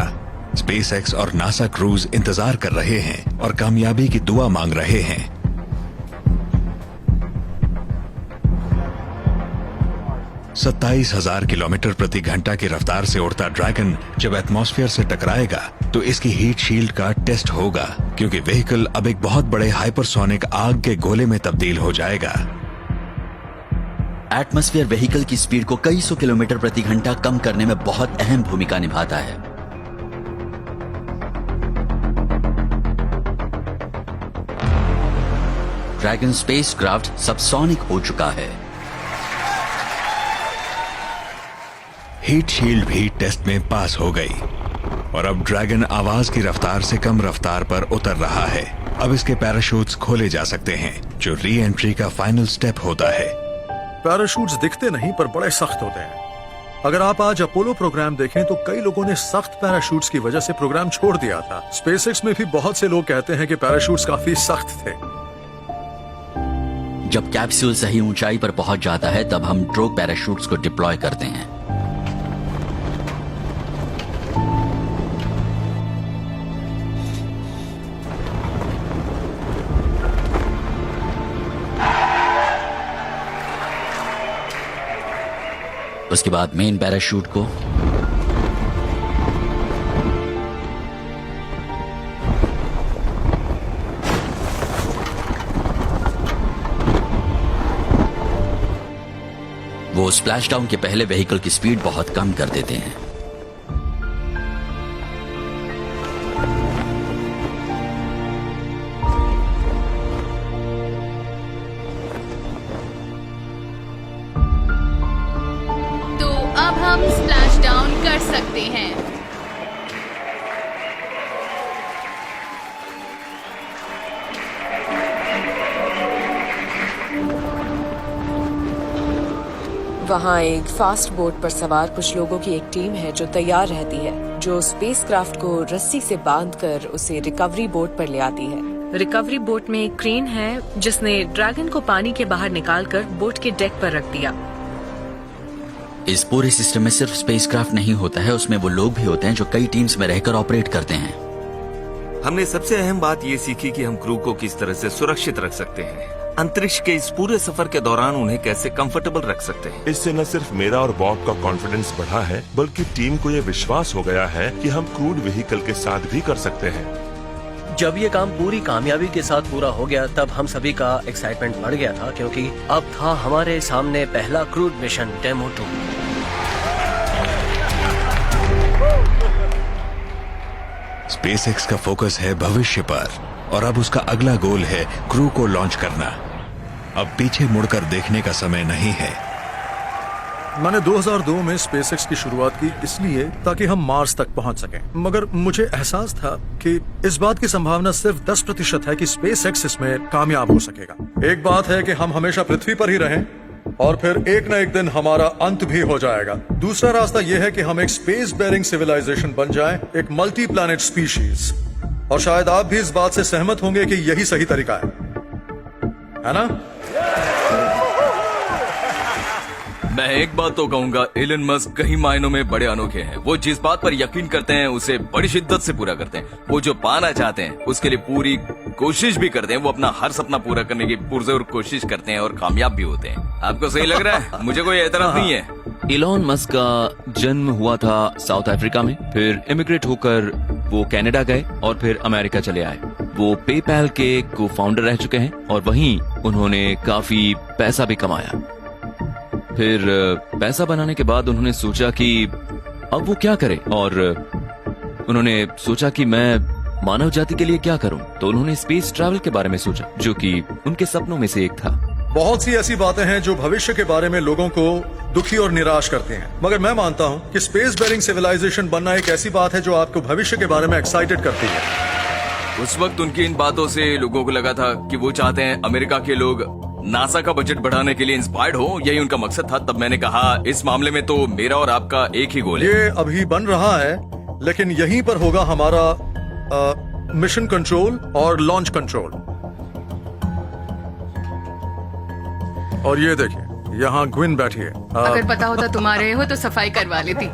स्पेसएक्स और नासा क्रूज इंतजार कर रहे हैं और कामयाबी की दुआ मांग रहे हैं। 27,000 किलोमीटर प्रति घंटा की रफ्तार से उड़ता ड्रैगन जब एटमॉस्फेयर से टकराएगा तो इसकी हीट शील्ड का टेस्ट होगा, क्योंकि व्हीकल अब एक बहुत बड़े हाइपरसोनिक आग के गोले में तब्दील हो जाएगा। एटमॉस्फेयर व्हीकल की स्पीड को कई सौ किलोमीटर प्रति घंटा कम करने में बहुत अहम भूमिका निभाता है। ड्रैगन स्पेसक्राफ्ट सबसोनिक हो चुका है। हीट शील्ड भी टेस्ट में पास हो गई और अब ड्रैगन आवाज की रफ्तार से कम रफ्तार पर उतर रहा है। अब इसके पैराशूट्स खोले जा सकते हैं, जो री एंट्री का फाइनल स्टेप होता है। पैराशूट्स दिखते नहीं पर बड़े सख्त होते हैं। अगर आप आज अपोलो प्रोग्राम देखें तो कई लोगों ने सख्त पैराशूट्स की वजह से प्रोग्राम छोड़ दिया था। स्पेसएक्स में भी बहुत से लोग कहते हैं कि पैराशूट्स काफी सख्त थे। जब कैप्सूल सही ऊंचाई पर पहुंच जाता है तब हम ड्रोग पैराशूट्स को डिप्लॉय करते हैं। उसके बाद मेन पैराशूट को वो स्प्लैश डाउन के पहले व्हीकल की स्पीड बहुत कम कर देते हैं। तो अब हम स्प्लैश डाउन कर सकते हैं। वहाँ एक फास्ट बोट पर सवार कुछ लोगों की एक टीम है जो तैयार रहती है, जो स्पेसक्राफ्ट को रस्सी से बांधकर उसे रिकवरी बोट पर ले आती है। रिकवरी बोट में एक क्रेन है जिसने ड्रैगन को पानी के बाहर निकालकर बोट के डेक पर रख दिया। इस पूरे सिस्टम में सिर्फ स्पेसक्राफ्ट नहीं होता है, उसमें वो लोग भी होते हैं जो कई टीम्स में रहकर ऑपरेट करते हैं। हमने सबसे अहम बात ये सीखी कि हम क्रू को किस तरह से सुरक्षित रख सकते हैं। अंतरिक्ष के इस पूरे सफर के दौरान उन्हें कैसे कंफर्टेबल रख सकते हैं। इससे न सिर्फ मेरा और बॉब का कॉन्फिडेंस बढ़ा है, बल्कि टीम को ये विश्वास हो गया है कि हम क्रूड व्हीकल के साथ भी कर सकते हैं। जब ये काम पूरी कामयाबी के साथ पूरा हो गया तब हम सभी का एक्साइटमेंट बढ़ गया था, क्योंकि अब था हमारे सामने पहला क्रूड मिशन डेमो 2। स्पेसएक्स का फोकस है भविष्य पर और अब उसका अगला गोल है क्रू को लॉन्च करना। अब पीछे मुड़कर देखने का समय नहीं है। मैंने 2002 में स्पेसएक्स की शुरुआत की इसलिए ताकि हम मार्स तक पहुंच सकें, मगर मुझे एहसास था कि इस बात की संभावना सिर्फ 10% है कि स्पेसएक्स इसमें कामयाब हो सकेगा। एक बात है कि हम हमेशा पृथ्वी पर ही रहें और फिर एक न एक दिन हमारा अंत भी हो जाएगा। दूसरा रास्ता यह है कि हम एक स्पेस बेरिंग सिविलाइजेशन बन जाएं, एक मल्टी प्लैनेट स्पीशीज। और शायद आप भी इस बात से सहमत होंगे कि यही सही तरीका है ना? मैं एक बात तो कहूंगा, एलन मस्क कई मायनों में बड़े अनोखे हैं। वो जिस बात पर यकीन करते हैं उसे बड़ी शिद्दत से पूरा करते हैं। वो जो पाना चाहते हैं उसके लिए पूरी कोशिश भी करते हैं। वो अपना हर सपना पूरा करने की पुरजोर कोशिश करते हैं और कामयाब भी होते हैं। आपको सही लग रहा है? मुझे कोई एतराज नहीं है। इलॉन मस्क का जन्म हुआ था साउथ अफ्रीका में, फिर इमिग्रेट होकर वो कनाडा गए और फिर अमेरिका चले आए। वो पेपैल के को फाउंडर रह चुके हैं और वहीं उन्होंने काफी पैसा भी कमाया। फिर पैसा बनाने के बाद उन्होंने सोचा कि अब वो क्या करें, और उन्होंने सोचा कि मैं मानव जाति के लिए क्या करूं। तो उन्होंने स्पेस ट्रैवल के बारे में सोचा, जो कि उनके सपनों में से एक था। बहुत सी ऐसी बातें हैं जो भविष्य के बारे में लोगों को दुखी और निराश करती हैं, मगर मैं मानता हूं कि स्पेस बेरिंग सिविलाइजेशन बनना एक ऐसी बात है जो आपको भविष्य के बारे में एक्साइटेड करती है। उस वक्त उनकी इन बातों से लोगों को लगा था कि वो चाहते हैं अमेरिका के लोग नासा का बजट बढ़ाने के लिए इंस्पायर्ड हो, यही उनका मकसद था। तब मैंने कहा इस मामले में तो मेरा और आपका एक ही गोल है। ये अभी बन रहा है, लेकिन यहीं पर होगा हमारा मिशन कंट्रोल और लॉन्च कंट्रोल। और ये देखिए, यहाँ ग्विन बैठी है। अगर पता होता तुम आ रहे हो तो सफाई करवा लेती।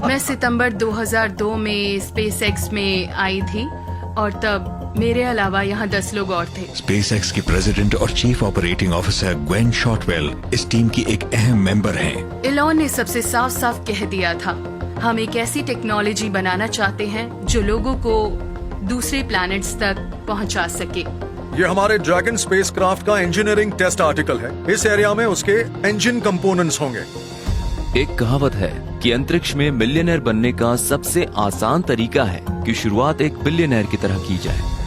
मैं सितंबर 2002 में स्पेसएक्स में आई थी और तब मेरे अलावा यहाँ 10 लोग और थे। स्पेसएक्स की प्रेसिडेंट और चीफ ऑपरेटिंग ऑफिसर ग्वेन शॉर्टवेल इस टीम की एक अहम मेंबर हैं। इलॉन ने सबसे साफ साफ कह दिया था, हम एक ऐसी टेक्नोलॉजी बनाना चाहते हैं जो लोगों को दूसरे प्लैनेट्स तक पहुंचा सके। ये हमारे ड्रैगन स्पेसक्राफ्ट का इंजीनियरिंग टेस्ट आर्टिकल है। इस एरिया में उसके इंजन कंपोनेंट्स होंगे। एक कहावत है कि अंतरिक्ष में मिलियनेयर बनने का सबसे आसान तरीका है कि शुरुआत एक बिलियनेयर की तरह की जाए।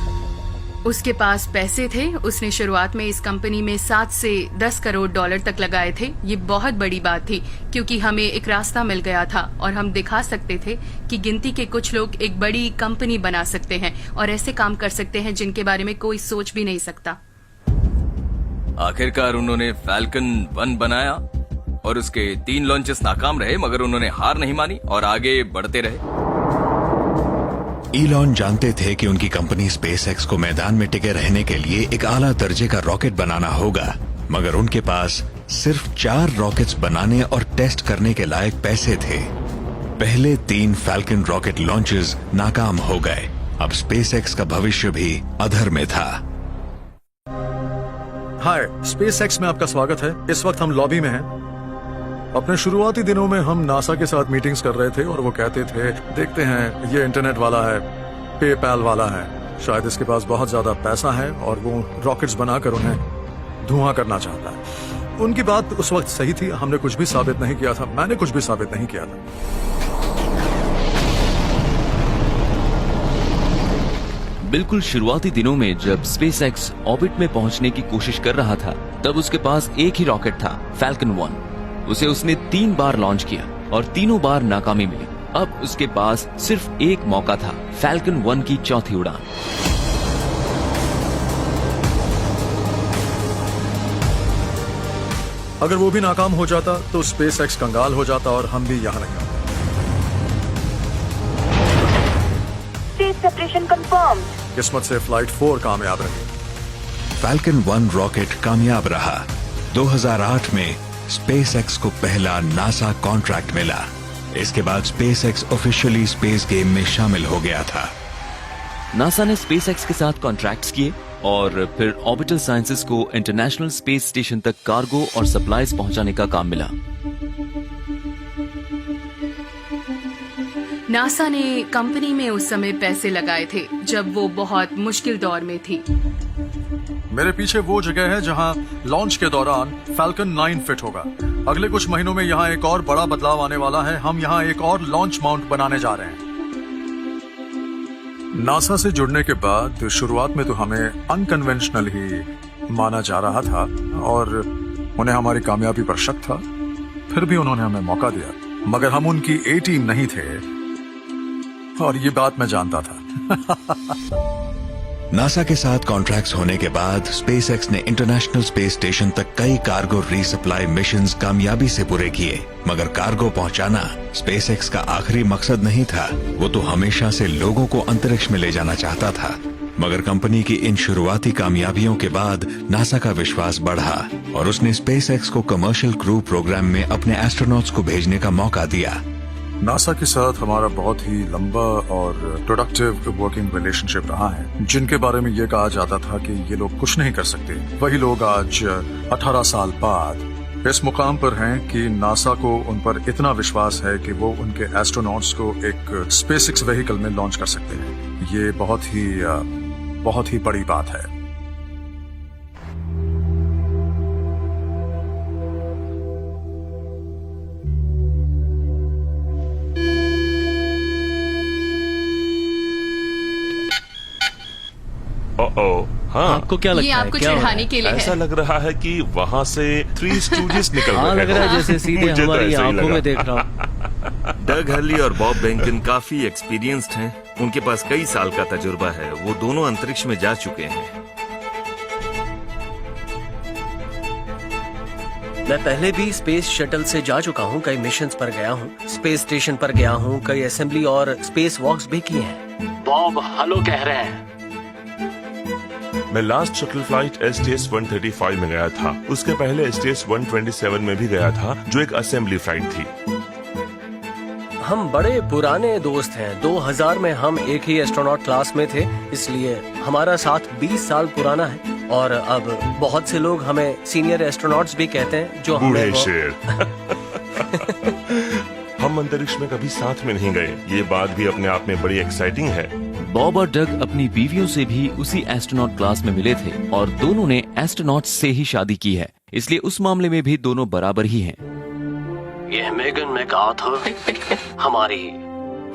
उसके पास पैसे थे। उसने शुरुआत में इस कंपनी में 7 से 10 करोड़ डॉलर तक लगाए थे। ये बहुत बड़ी बात थी क्योंकि हमें एक रास्ता मिल गया था और हम दिखा सकते थे कि गिनती के कुछ लोग एक बड़ी कंपनी बना सकते हैं और ऐसे काम कर सकते हैं जिनके बारे में कोई सोच भी नहीं सकता। आखिरकार उन्होंने फैल्कन 1 बनाया और उसके 3 लॉन्चेस नाकाम रहे, मगर उन्होंने हार नहीं मानी और आगे बढ़ते रहे। इलॉन जानते थे कि उनकी कंपनी स्पेसएक्स को मैदान में टिके रहने के लिए एक आला दर्जे का रॉकेट बनाना होगा, मगर उनके पास सिर्फ 4 रॉकेट्स बनाने और टेस्ट करने के लायक पैसे थे। पहले 3 फैल्कन रॉकेट लॉन्चेस नाकाम हो गए। अब स्पेसएक्स का भविष्य भी अधर में था। हाय, स्पेसएक्स में आपका स्वागत है। इस वक्त हम लॉबी में हैं। अपने शुरुआती दिनों में हम नासा के साथ मीटिंग्स कर रहे थे और वो कहते थे, देखते हैं ये इंटरनेट वाला है, पेपैल वाला है, शायद इसके पास बहुत ज्यादा पैसा है और वो रॉकेट्स बनाकर उन्हें धुआं करना चाहता है। उनकी बात उस वक्त सही थी। हमने कुछ भी साबित नहीं किया था। मैंने कुछ भी साबित नहीं किया था। बिल्कुल शुरुआती दिनों में जब स्पेसएक्स ऑर्बिट में पहुंचने की कोशिश कर रहा था, तब उसके पास एक ही रॉकेट था, फैल्कन 1। उसे उसने 3 बार लॉन्च किया और तीनों बार नाकामी मिली। अब उसके पास सिर्फ एक मौका था, फैल्कन 1 की चौथी उड़ान। अगर वो भी नाकाम हो जाता तो स्पेसएक्स कंगाल हो जाता और हम भी यहाँ नहीं आते। Stage separation confirm. किस्मत से फ्लाइट 4 कामयाब रही। फैल्कन 1 रॉकेट कामयाब रहा। 2008 में स्पेसएक्स को पहला नासा कॉन्ट्रैक्ट मिला। इसके बाद स्पेसएक्स ऑफिशियली स्पेस गेम में शामिल हो गया था। नासा ने स्पेसएक्स के साथ कॉन्ट्रैक्ट्स किए और फिर ऑर्बिटल साइंसेस को इंटरनेशनल स्पेस स्टेशन तक कार्गो और सप्लाईज पहुंचाने का काम मिला। नासा ने कंपनी में उस समय पैसे लगाए थे जब वो बहुत मुश्किल दौर में थी। मेरे पीछे वो जगह है जहां लॉन्च के दौरान फैल्कन 9 फिट होगा। अगले कुछ महीनों में यहाँ एक और बड़ा बदलाव आने वाला है। हम यहाँ एक और लॉन्च माउंट बनाने जा रहे हैं। नासा से जुड़ने के बाद शुरुआत में तो हमें अनकन्वेंशनल ही माना जा रहा था और उन्हें हमारी कामयाबी पर शक था। फिर भी उन्होंने हमें मौका दिया, मगर हम उनकी A टीम नहीं थे और ये बात मैं जानता था। नासा के साथ कॉन्ट्रैक्ट्स होने के बाद स्पेसएक्स ने इंटरनेशनल स्पेस स्टेशन तक कई कार्गो रीसप्लाई मिशंस कामयाबी से पूरे किए, मगर कार्गो पहुंचाना स्पेसएक्स का आखिरी मकसद नहीं था। वो तो हमेशा से लोगों को अंतरिक्ष में ले जाना चाहता था। मगर कंपनी की इन शुरुआती कामयाबियों के बाद नासा का विश्वास बढ़ा और उसने स्पेसएक्स को कमर्शियल क्रू प्रोग्राम में अपने एस्ट्रोनॉट्स को भेजने का मौका दिया। नासा के साथ हमारा बहुत ही लंबा और प्रोडक्टिव वर्किंग रिलेशनशिप रहा है। जिनके बारे में ये कहा जाता था कि ये लोग कुछ नहीं कर सकते, वही लोग आज 18 साल बाद इस मुकाम पर हैं कि नासा को उन पर इतना विश्वास है कि वो उनके एस्ट्रोनॉट्स को एक स्पेसएक्स व्हीकल में लॉन्च कर सकते हैं। ये बहुत ही बड़ी बात है। हाँ, आपको क्या लगता है? ये आपको चिढ़ाने के लिए ऐसा है। लग रहा है कि वहाँ से 3 स्टूडेंट्स निकल रहे हैं। लग रहा है जैसे सीधे मुझे तो हमारी ऐसा ही आंखों लगा। में देख रहा हूँ। डग हर्ली और बॉब बेंकन काफी एक्सपीरियंस्ड हैं। उनके पास कई साल का तजुर्बा है, वो दोनों अंतरिक्ष में जा चुके हैं। मैं पहले भी स्पेस शटल से जा चुका हूँ, कई मिशंस पर गया हूँ, स्पेस स्टेशन पर गया हूँ, कई असेंबली और स्पेस वॉक्स भी किए हैं। बॉब हेलो कह रहे हैं। मैं लास्ट शटल फ्लाइट STS-135 में गया था। उसके पहले STS-127 में भी गया था, जो एक असेंबली फ्लाइट थी। हम बड़े पुराने दोस्त हैं। 2000 में हम एक ही एस्ट्रोनॉट क्लास में थे, इसलिए हमारा साथ 20 साल पुराना है। और अब बहुत से लोग हमें सीनियर एस्ट्रोनॉट्स भी कहते हैं, जो बूढ़े शेर। हम अंतरिक्ष में कभी साथ में नहीं गए, ये बात भी अपने आप में बड़ी एक्साइटिंग है। बॉब और डग अपनी बीवियों से भी उसी एस्ट्रोनॉट क्लास में मिले थे और दोनों ने एस्ट्रोनॉट से ही शादी की है, इसलिए उस मामले में भी दोनों बराबर ही हैं। यह मेगन मैकआर्थर, हमारी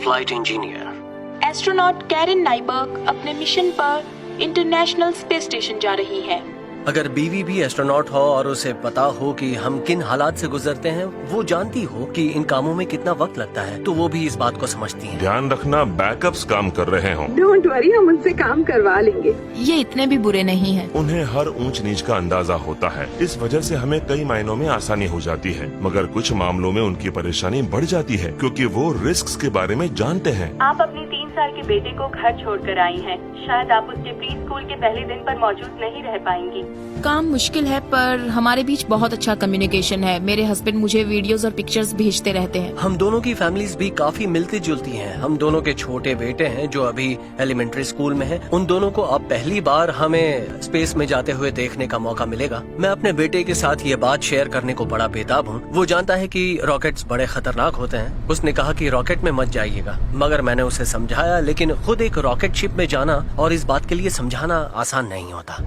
फ्लाइट इंजीनियर। एस्ट्रोनॉट कैरन नाइबर्ग अपने मिशन पर इंटरनेशनल स्पेस स्टेशन जा रही है। अगर बीवी भी एस्ट्रोनॉट हो और उसे पता हो कि हम किन हालात से गुजरते हैं, वो जानती हो कि इन कामों में कितना वक्त लगता है, तो वो भी इस बात को समझती है। ध्यान रखना बैकअप्स काम कर रहे हों। डोंट वरी, हम उनसे काम करवा लेंगे। ये इतने भी बुरे नहीं हैं। उन्हें हर ऊंच नीच का अंदाजा होता है, इस वजह से हमें कई मायनों में आसानी हो जाती है, मगर कुछ मामलों में उनकी परेशानी बढ़ जाती है, क्योंकि वो रिस्क के बारे में जानते हैं। आप अपने 3 साल के बेटे को घर छोड़कर आई हैं। शायद आप उसके प्री स्कूल के पहले दिन पर मौजूद नहीं रह पाएंगी। काम मुश्किल है, पर हमारे बीच बहुत अच्छा कम्युनिकेशन है। मेरे हस्बैंड मुझे वीडियोस और पिक्चर्स भेजते रहते हैं। हम दोनों की फैमिलीज भी काफी मिलती जुलती हैं। हम दोनों के छोटे बेटे हैं जो अभी एलिमेंट्री स्कूल में हैं। उन दोनों को अब पहली बार हमें स्पेस में जाते हुए देखने का मौका मिलेगा। मैं अपने बेटे के साथ ये बात शेयर करने को बड़ा बेताब हूँ। वो जानता है कि रॉकेट्स बड़े खतरनाक होते हैं। उसने कहा कि रॉकेट में मत जाइएगा, मगर मैंने उसे समझाया, लेकिन खुद एक रॉकेट शिप में जाना और इस बात के लिए समझाना आसान नहीं होता।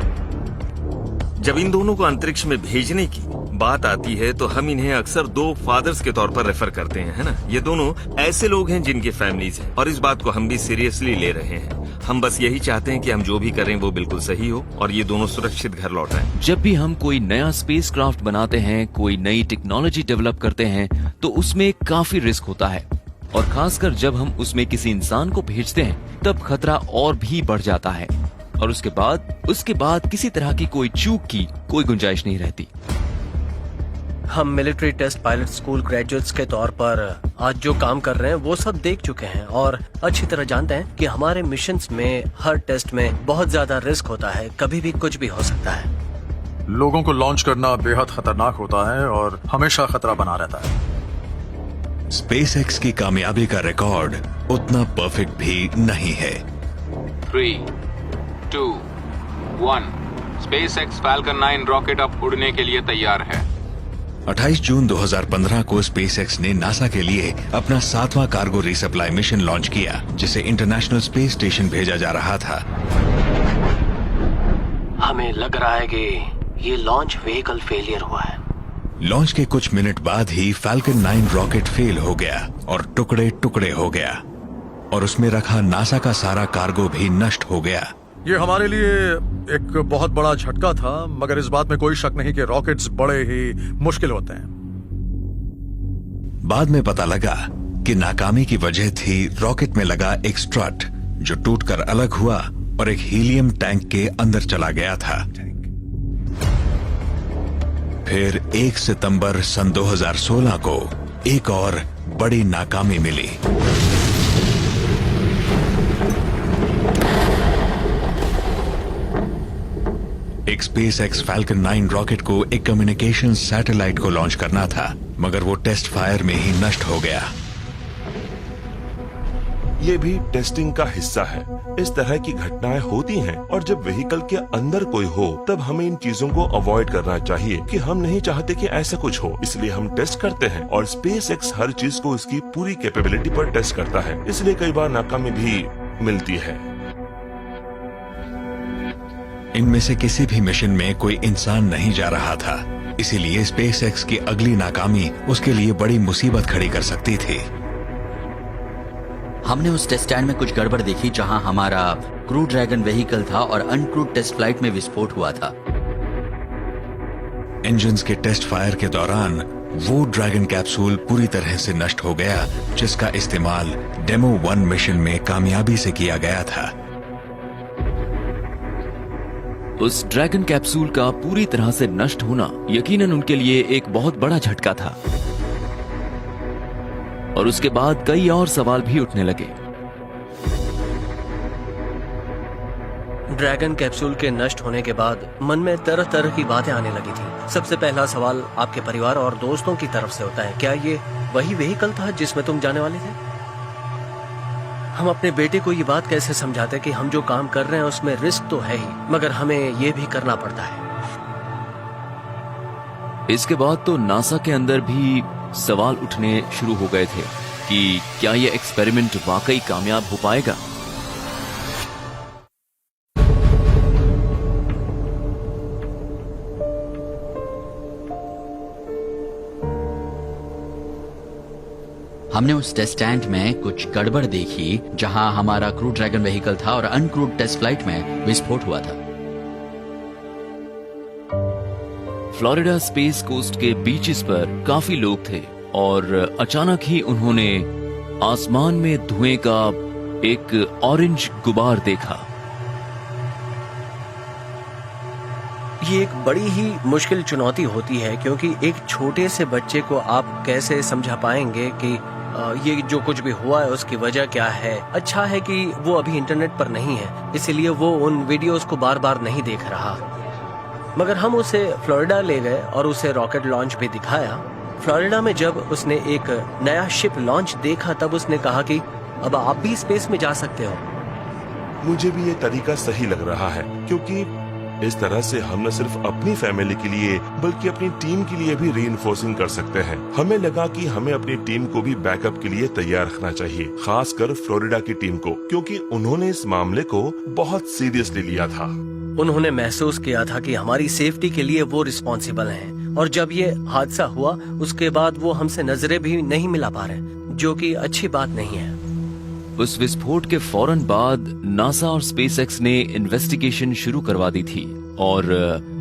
जब इन दोनों को अंतरिक्ष में भेजने की बात आती है तो हम इन्हें अक्सर दो फादर्स के तौर पर रेफर करते हैं, है ना? ये दोनों ऐसे लोग हैं जिनके फैमिलीज हैं और इस बात को हम भी सीरियसली ले रहे हैं। हम बस यही चाहते हैं कि हम जो भी करें वो बिल्कुल सही हो और ये दोनों सुरक्षित घर लौट आएं। जब भी हम कोई नया स्पेसक्राफ्ट बनाते हैं, कोई नई टेक्नोलॉजी डेवलप करते हैं, तो उसमें काफी रिस्क होता है और खासकर जब हम उसमें किसी इंसान को भेजते हैं तब खतरा और भी बढ़ जाता है और उसके बाद किसी तरह की कोई चूक की कोई गुंजाइश नहीं रहती। हम military test pilot school graduates के तौर पर आज जो काम कर रहे हैं वो सब देख चुके हैं और अच्छी तरह जानते हैं कि हमारे मिशंस में हर टेस्ट में बहुत ज्यादा रिस्क होता है, कभी भी कुछ भी हो सकता है। लोगों को लॉन्च करना बेहद खतरनाक होता है और हमेशा खतरा बना रहता है। स्पेसएक्स की कामयाबी का रिकॉर्ड उतना परफेक्ट भी नहीं है। 3, 2, 1 SpaceX Falcon 9 रॉकेट अब उड़ने के लिए तैयार है। 28 जून 2015 को स्पेसएक्स ने नासा के लिए अपना 7वां कार्गो रिसप्लाई मिशन लॉन्च किया, जिसे इंटरनेशनल स्पेस स्टेशन भेजा जा रहा था। हमें लग रहा है कि ये लॉन्च व्हीकल फेलियर हुआ है। लॉन्च के कुछ मिनट बाद ही फैल्कन 9 रॉकेट फेल हो गया और टुकड़े टुकड़े हो गया और उसमें रखा नासा का सारा कार्गो भी नष्ट हो गया। ये हमारे लिए एक बहुत बड़ा झटका था, मगर इस बात में कोई शक नहीं कि रॉकेट्स बड़े ही मुश्किल होते हैं। बाद में पता लगा कि नाकामी की वजह थी रॉकेट में लगा एक स्ट्रट जो टूटकर अलग हुआ और एक हीलियम टैंक के अंदर चला गया था। फिर 1 सितंबर सन 2016 को एक और बड़ी नाकामी मिली। एक स्पेसएक्स फैल्कन 9 रॉकेट को एक कम्युनिकेशन सैटेलाइट को लॉन्च करना था, मगर वो टेस्ट फायर में ही नष्ट हो गया। ये भी टेस्टिंग का हिस्सा है। इस तरह की घटनाएं होती हैं और जब व्हीकल के अंदर कोई हो तब हमें इन चीजों को अवॉइड करना चाहिए कि हम नहीं चाहते कि ऐसा कुछ हो, इसलिए हम टेस्ट करते हैं और स्पेसएक्स हर चीज को उसकी पूरी कैपेबिलिटी पर टेस्ट करता है, इसलिए कई बार नाकामी भी मिलती है। इनमें से किसी भी मिशन में कोई इंसान नहीं जा रहा था, इसीलिए स्पेसएक्स की अगली नाकामी उसके लिए बड़ी मुसीबत खड़ी कर सकती थी। हमने उस टेस्ट स्टैंड में कुछ गड़बड़ देखी जहां हमारा क्रू ड्रैगन व्हीकल था और अनक्रूड टेस्ट फ्लाइट में विस्फोट हुआ था। इंजन्स के टेस्ट फायर के दौरान वो ड्रैगन कैप्सूल पूरी तरह से नष्ट हो गया जिसका इस्तेमाल डेमो 1 मिशन में कामयाबी से किया गया था। उस ड्रैगन कैप्सूल का पूरी तरह से नष्ट होना यकीनन उनके लिए एक बहुत बड़ा झटका था और उसके बाद कई और सवाल भी उठने लगे। ड्रैगन कैप्सूल के नष्ट होने के बाद मन में तरह तरह की बातें आने लगी थी। सबसे पहला सवाल आपके परिवार और दोस्तों की तरफ से होता है, क्या ये वही व्हीकल था जिसमें तुम जाने वाले थे? हम अपने बेटे को ये बात कैसे समझाते कि हम जो काम कर रहे हैं उसमें रिस्क तो है ही, मगर हमें ये भी करना पड़ता है। इसके बाद तो नासा के अंदर भी सवाल उठने शुरू हो गए थे कि क्या ये एक्सपेरिमेंट वाकई कामयाब हो पाएगा। हमने उस टेस्ट स्टैंड में कुछ गड़बड़ देखी जहां हमारा क्रू ड्रैगन व्हीकल था और अनक्रूड टेस्ट फ्लाइट में विस्फोट हुआ था। फ्लोरिडा स्पेस कोस्ट के बीचेस पर काफी लोग थे और अचानक ही उन्होंने आसमान में धुएं का एक ऑरेंज गुबार देखा। ये एक बड़ी ही मुश्किल चुनौती होती है क्योंकि एक छोटे से बच्चे को आप कैसे समझा पाएंगे कि ये जो कुछ भी हुआ है उसकी वजह क्या है। अच्छा है कि वो अभी इंटरनेट पर नहीं है, इसीलिए वो उन वीडियोस को बार बार नहीं देख रहा। मगर हम उसे फ्लोरिडा ले गए और उसे रॉकेट लॉन्च भी दिखाया। फ्लोरिडा में जब उसने एक नया शिप लॉन्च देखा तब उसने कहा कि अब आप भी स्पेस में जा सकते हो। मुझे भी ये तरीका सही लग रहा है क्योंकि इस तरह से हम न सिर्फ अपनी फैमिली के लिए बल्कि अपनी टीम के लिए भी रीइंफोर्सिंग कर सकते हैं। हमें लगा कि हमें अपनी टीम को भी बैकअप के लिए तैयार रखना चाहिए, खासकर फ्लोरिडा की टीम को, क्योंकि उन्होंने इस मामले को बहुत सीरियसली लिया था। उन्होंने महसूस किया था कि हमारी सेफ्टी के लिए वो रिस्पॉन्सिबल हैं और जब ये हादसा हुआ उसके बाद वो हमसे नजरें भी नहीं मिला पा रहे, जो कि अच्छी बात नहीं है। उस विस्फोट के फौरन बाद नासा और स्पेसएक्स ने इन्वेस्टिगेशन शुरू करवा दी थी और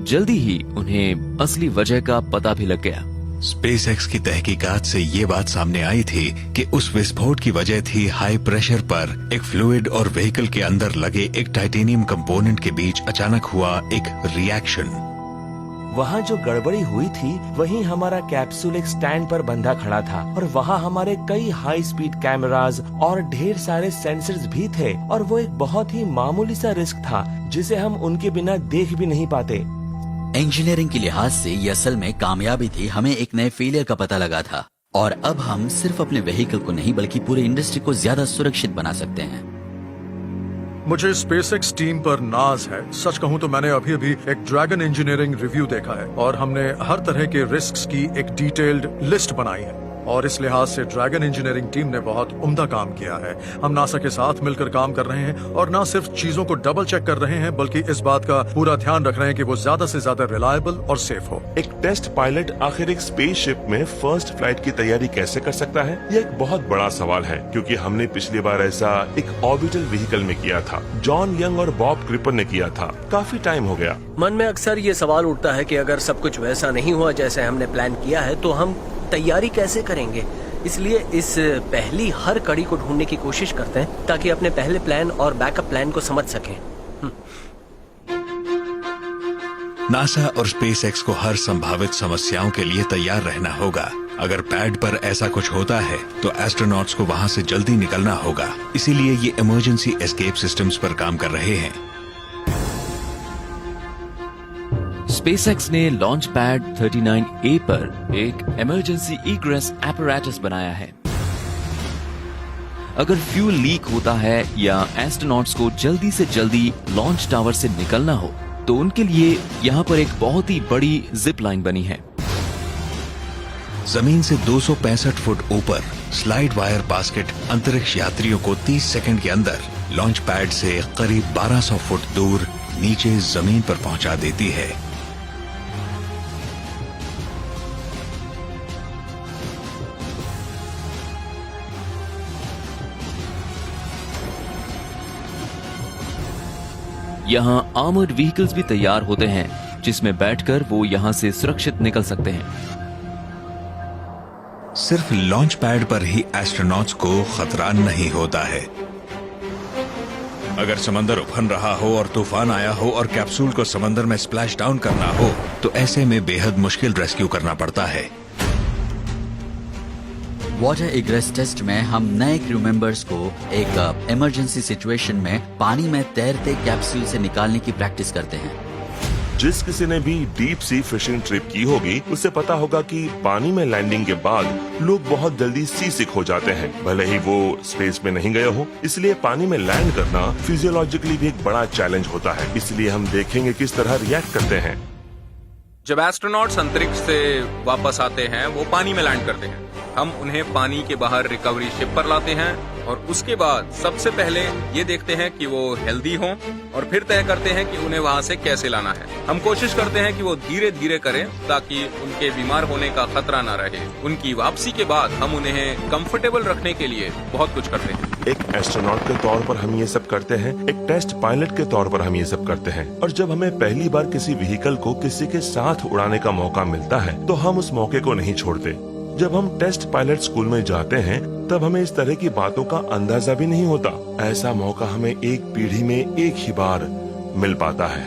जल्दी ही उन्हें असली वजह का पता भी लग गया। स्पेसएक्स की तहकीकात से ये बात सामने आई थी कि उस विस्फोट की वजह थी हाई प्रेशर पर एक फ्लूइड और व्हीकल के अंदर लगे एक टाइटेनियम कंपोनेंट के बीच अचानक हुआ एक रिएक्शन। वहाँ जो गड़बड़ी हुई थी वहीं हमारा कैप्सूल एक स्टैंड पर बंधा खड़ा था और वहाँ हमारे कई हाई स्पीड कैमरास और ढेर सारे सेंसर्स भी थे और वो एक बहुत ही मामूली सा रिस्क था जिसे हम उनके बिना देख भी नहीं पाते। इंजीनियरिंग के लिहाज से ये असल में कामयाबी थी। हमें एक नए फेलियर का पता लगा था और अब हम सिर्फ अपने व्हीकल को नहीं बल्कि पूरी इंडस्ट्री को ज्यादा सुरक्षित बना सकते हैं। मुझे स्पेसएक्स टीम पर नाज है। सच कहूं तो मैंने अभी अभी एक ड्रैगन इंजीनियरिंग रिव्यू देखा है और हमने हर तरह के रिस्क्स की एक डिटेल्ड लिस्ट बनाई है और इस लिहाज से ड्रैगन इंजीनियरिंग टीम ने बहुत उम्दा काम किया है। हम नासा के साथ मिलकर काम कर रहे हैं और न सिर्फ चीजों को डबल चेक कर रहे हैं बल्कि इस बात का पूरा ध्यान रख रहे हैं कि वो ज्यादा से ज्यादा रिलायबल और सेफ हो। एक टेस्ट पायलट आखिर एक स्पेसशिप में फर्स्ट फ्लाइट की तैयारी कैसे कर सकता है, यह एक बहुत बड़ा सवाल है क्योंकि हमने पिछली बार ऐसा एक ऑर्बिटल व्हीकल में किया था। जॉन यंग और बॉब क्रिपर ने किया था। काफी टाइम हो गया। मन में अक्सर ये सवाल उठता है कि अगर सब कुछ वैसा नहीं हुआ जैसे हमने प्लान किया है तो हम तैयारी कैसे करेंगे। इसलिए इस पहली हर कड़ी को ढूंढने की कोशिश करते हैं ताकि अपने पहले प्लान और बैकअप प्लान को समझ सकें। नासा और स्पेसएक्स को हर संभावित समस्याओं के लिए तैयार रहना होगा। अगर पैड पर ऐसा कुछ होता है तो एस्ट्रोनॉट्स को वहां से जल्दी निकलना होगा। इसीलिए ये इमरजेंसी एस्केप सिस्टम्स पर काम कर रहे हैं। स्पेसएक्स ने लॉन्च पैड 39A पर एक इमरजेंसी इग्रेस एपरेटस बनाया है। अगर फ्यूल लीक होता है या एस्ट्रोनॉट्स को जल्दी से जल्दी लॉन्च टावर से निकलना हो तो उनके लिए यहाँ पर एक बहुत ही बड़ी जिप लाइन बनी है। जमीन से 265 फुट ऊपर स्लाइड वायर बास्केट अंतरिक्ष यात्रियों को 30 सेकंड के अंदर लॉन्च पैड से करीब 1200 फुट दूर नीचे जमीन पर पहुंचा देती है। यहाँ आर्मर्ड व्हीकल्स भी तैयार होते हैं जिसमें बैठकर वो यहाँ से सुरक्षित निकल सकते हैं। सिर्फ लॉन्च पैड पर ही एस्ट्रोनॉट्स को खतरा नहीं होता है। अगर समंदर उफन रहा हो और तूफान आया हो और कैप्सूल को समंदर में स्प्लैश डाउन करना हो तो ऐसे में बेहद मुश्किल रेस्क्यू करना पड़ता है। वाटर इग्रेस टेस्ट में हम नए क्रू मेंबर्स को एक इमरजेंसी सिचुएशन में पानी में तैरते कैप्सूल से निकालने की प्रैक्टिस करते हैं। जिस किसी ने भी डीप सी फिशिंग ट्रिप की होगी उसे पता होगा कि पानी में लैंडिंग के बाद लोग बहुत जल्दी सी सिक हो जाते हैं, भले ही वो स्पेस में नहीं गए हो। इसलिए पानी में लैंड करना फिजियोलॉजिकली भी एक बड़ा चैलेंज होता है। इसलिए हम देखेंगे किस तरह रिएक्ट करते हैं। जब एस्ट्रोनॉट्स अंतरिक्ष से वापस आते हैं वो पानी में लैंड करते हैं। हम उन्हें पानी के बाहर रिकवरी शिप पर लाते हैं और उसके बाद सबसे पहले ये देखते हैं कि वो हेल्दी हों और फिर तय करते हैं कि उन्हें वहाँ से कैसे लाना है। हम कोशिश करते हैं कि वो धीरे धीरे करें ताकि उनके बीमार होने का खतरा न रहे। उनकी वापसी के बाद हम उन्हें कंफर्टेबल रखने के लिए बहुत कुछ करते हैं। एक एस्ट्रोनॉट के तौर पर हम ये सब करते हैं, एक टेस्ट पायलट के तौर पर हम ये सब करते हैं। और जब हमें पहली बार किसी व्हीकल को किसी के साथ उड़ाने का मौका मिलता है तो हम उस मौके को नहीं छोड़ते। जब हम टेस्ट पायलट स्कूल में जाते हैं तब हमें इस तरह की बातों का अंदाजा भी नहीं होता। ऐसा मौका हमें एक पीढ़ी में एक ही बार मिल पाता है।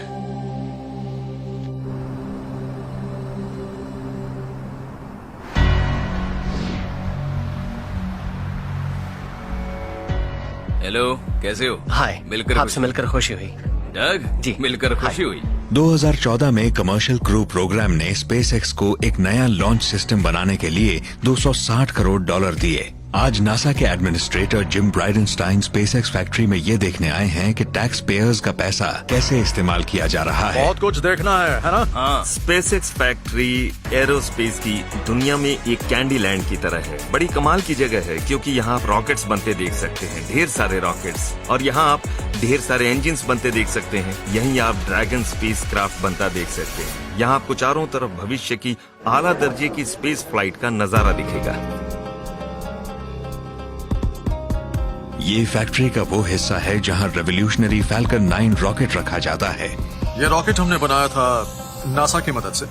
हेलो, कैसे हो? हाय, आपसे मिलकर खुशी हुई। डग जी, मिलकर खुशी हुई। 2014 में कमर्शियल क्रू प्रोग्राम ने स्पेसएक्स को एक नया लॉन्च सिस्टम बनाने के लिए $260 करोड़ दिए। आज नासा के एडमिनिस्ट्रेटर जिम ब्राइडेनस्टाइन स्पेसएक्स फैक्ट्री में ये देखने आए हैं कि टैक्स पेयर्स का पैसा कैसे इस्तेमाल किया जा रहा है। बहुत कुछ देखना है ना? हाँ, स्पेसएक्स फैक्ट्री एरोस्पेस की दुनिया में एक कैंडी लैंड की तरह है। बड़ी कमाल की जगह है क्योंकि यहाँ आप रॉकेट्स बनते देख सकते हैं, ढेर सारे रॉकेट्स, और यहाँ आप ढेर सारे इंजिन्स बनते देख सकते हैं। यहीं आप ड्रैगन स्पेस क्राफ्ट बनता देख सकते हैं। यहाँ आपको चारों तरफ भविष्य की आला दर्जे की स्पेस फ्लाइट का नजारा दिखेगा। ये फैक्ट्री का वो हिस्सा है जहां रेवोल्यूशनरी फैल्कन 9 रॉकेट रखा जाता है। ये रॉकेट हमने बनाया था नासा की मदद से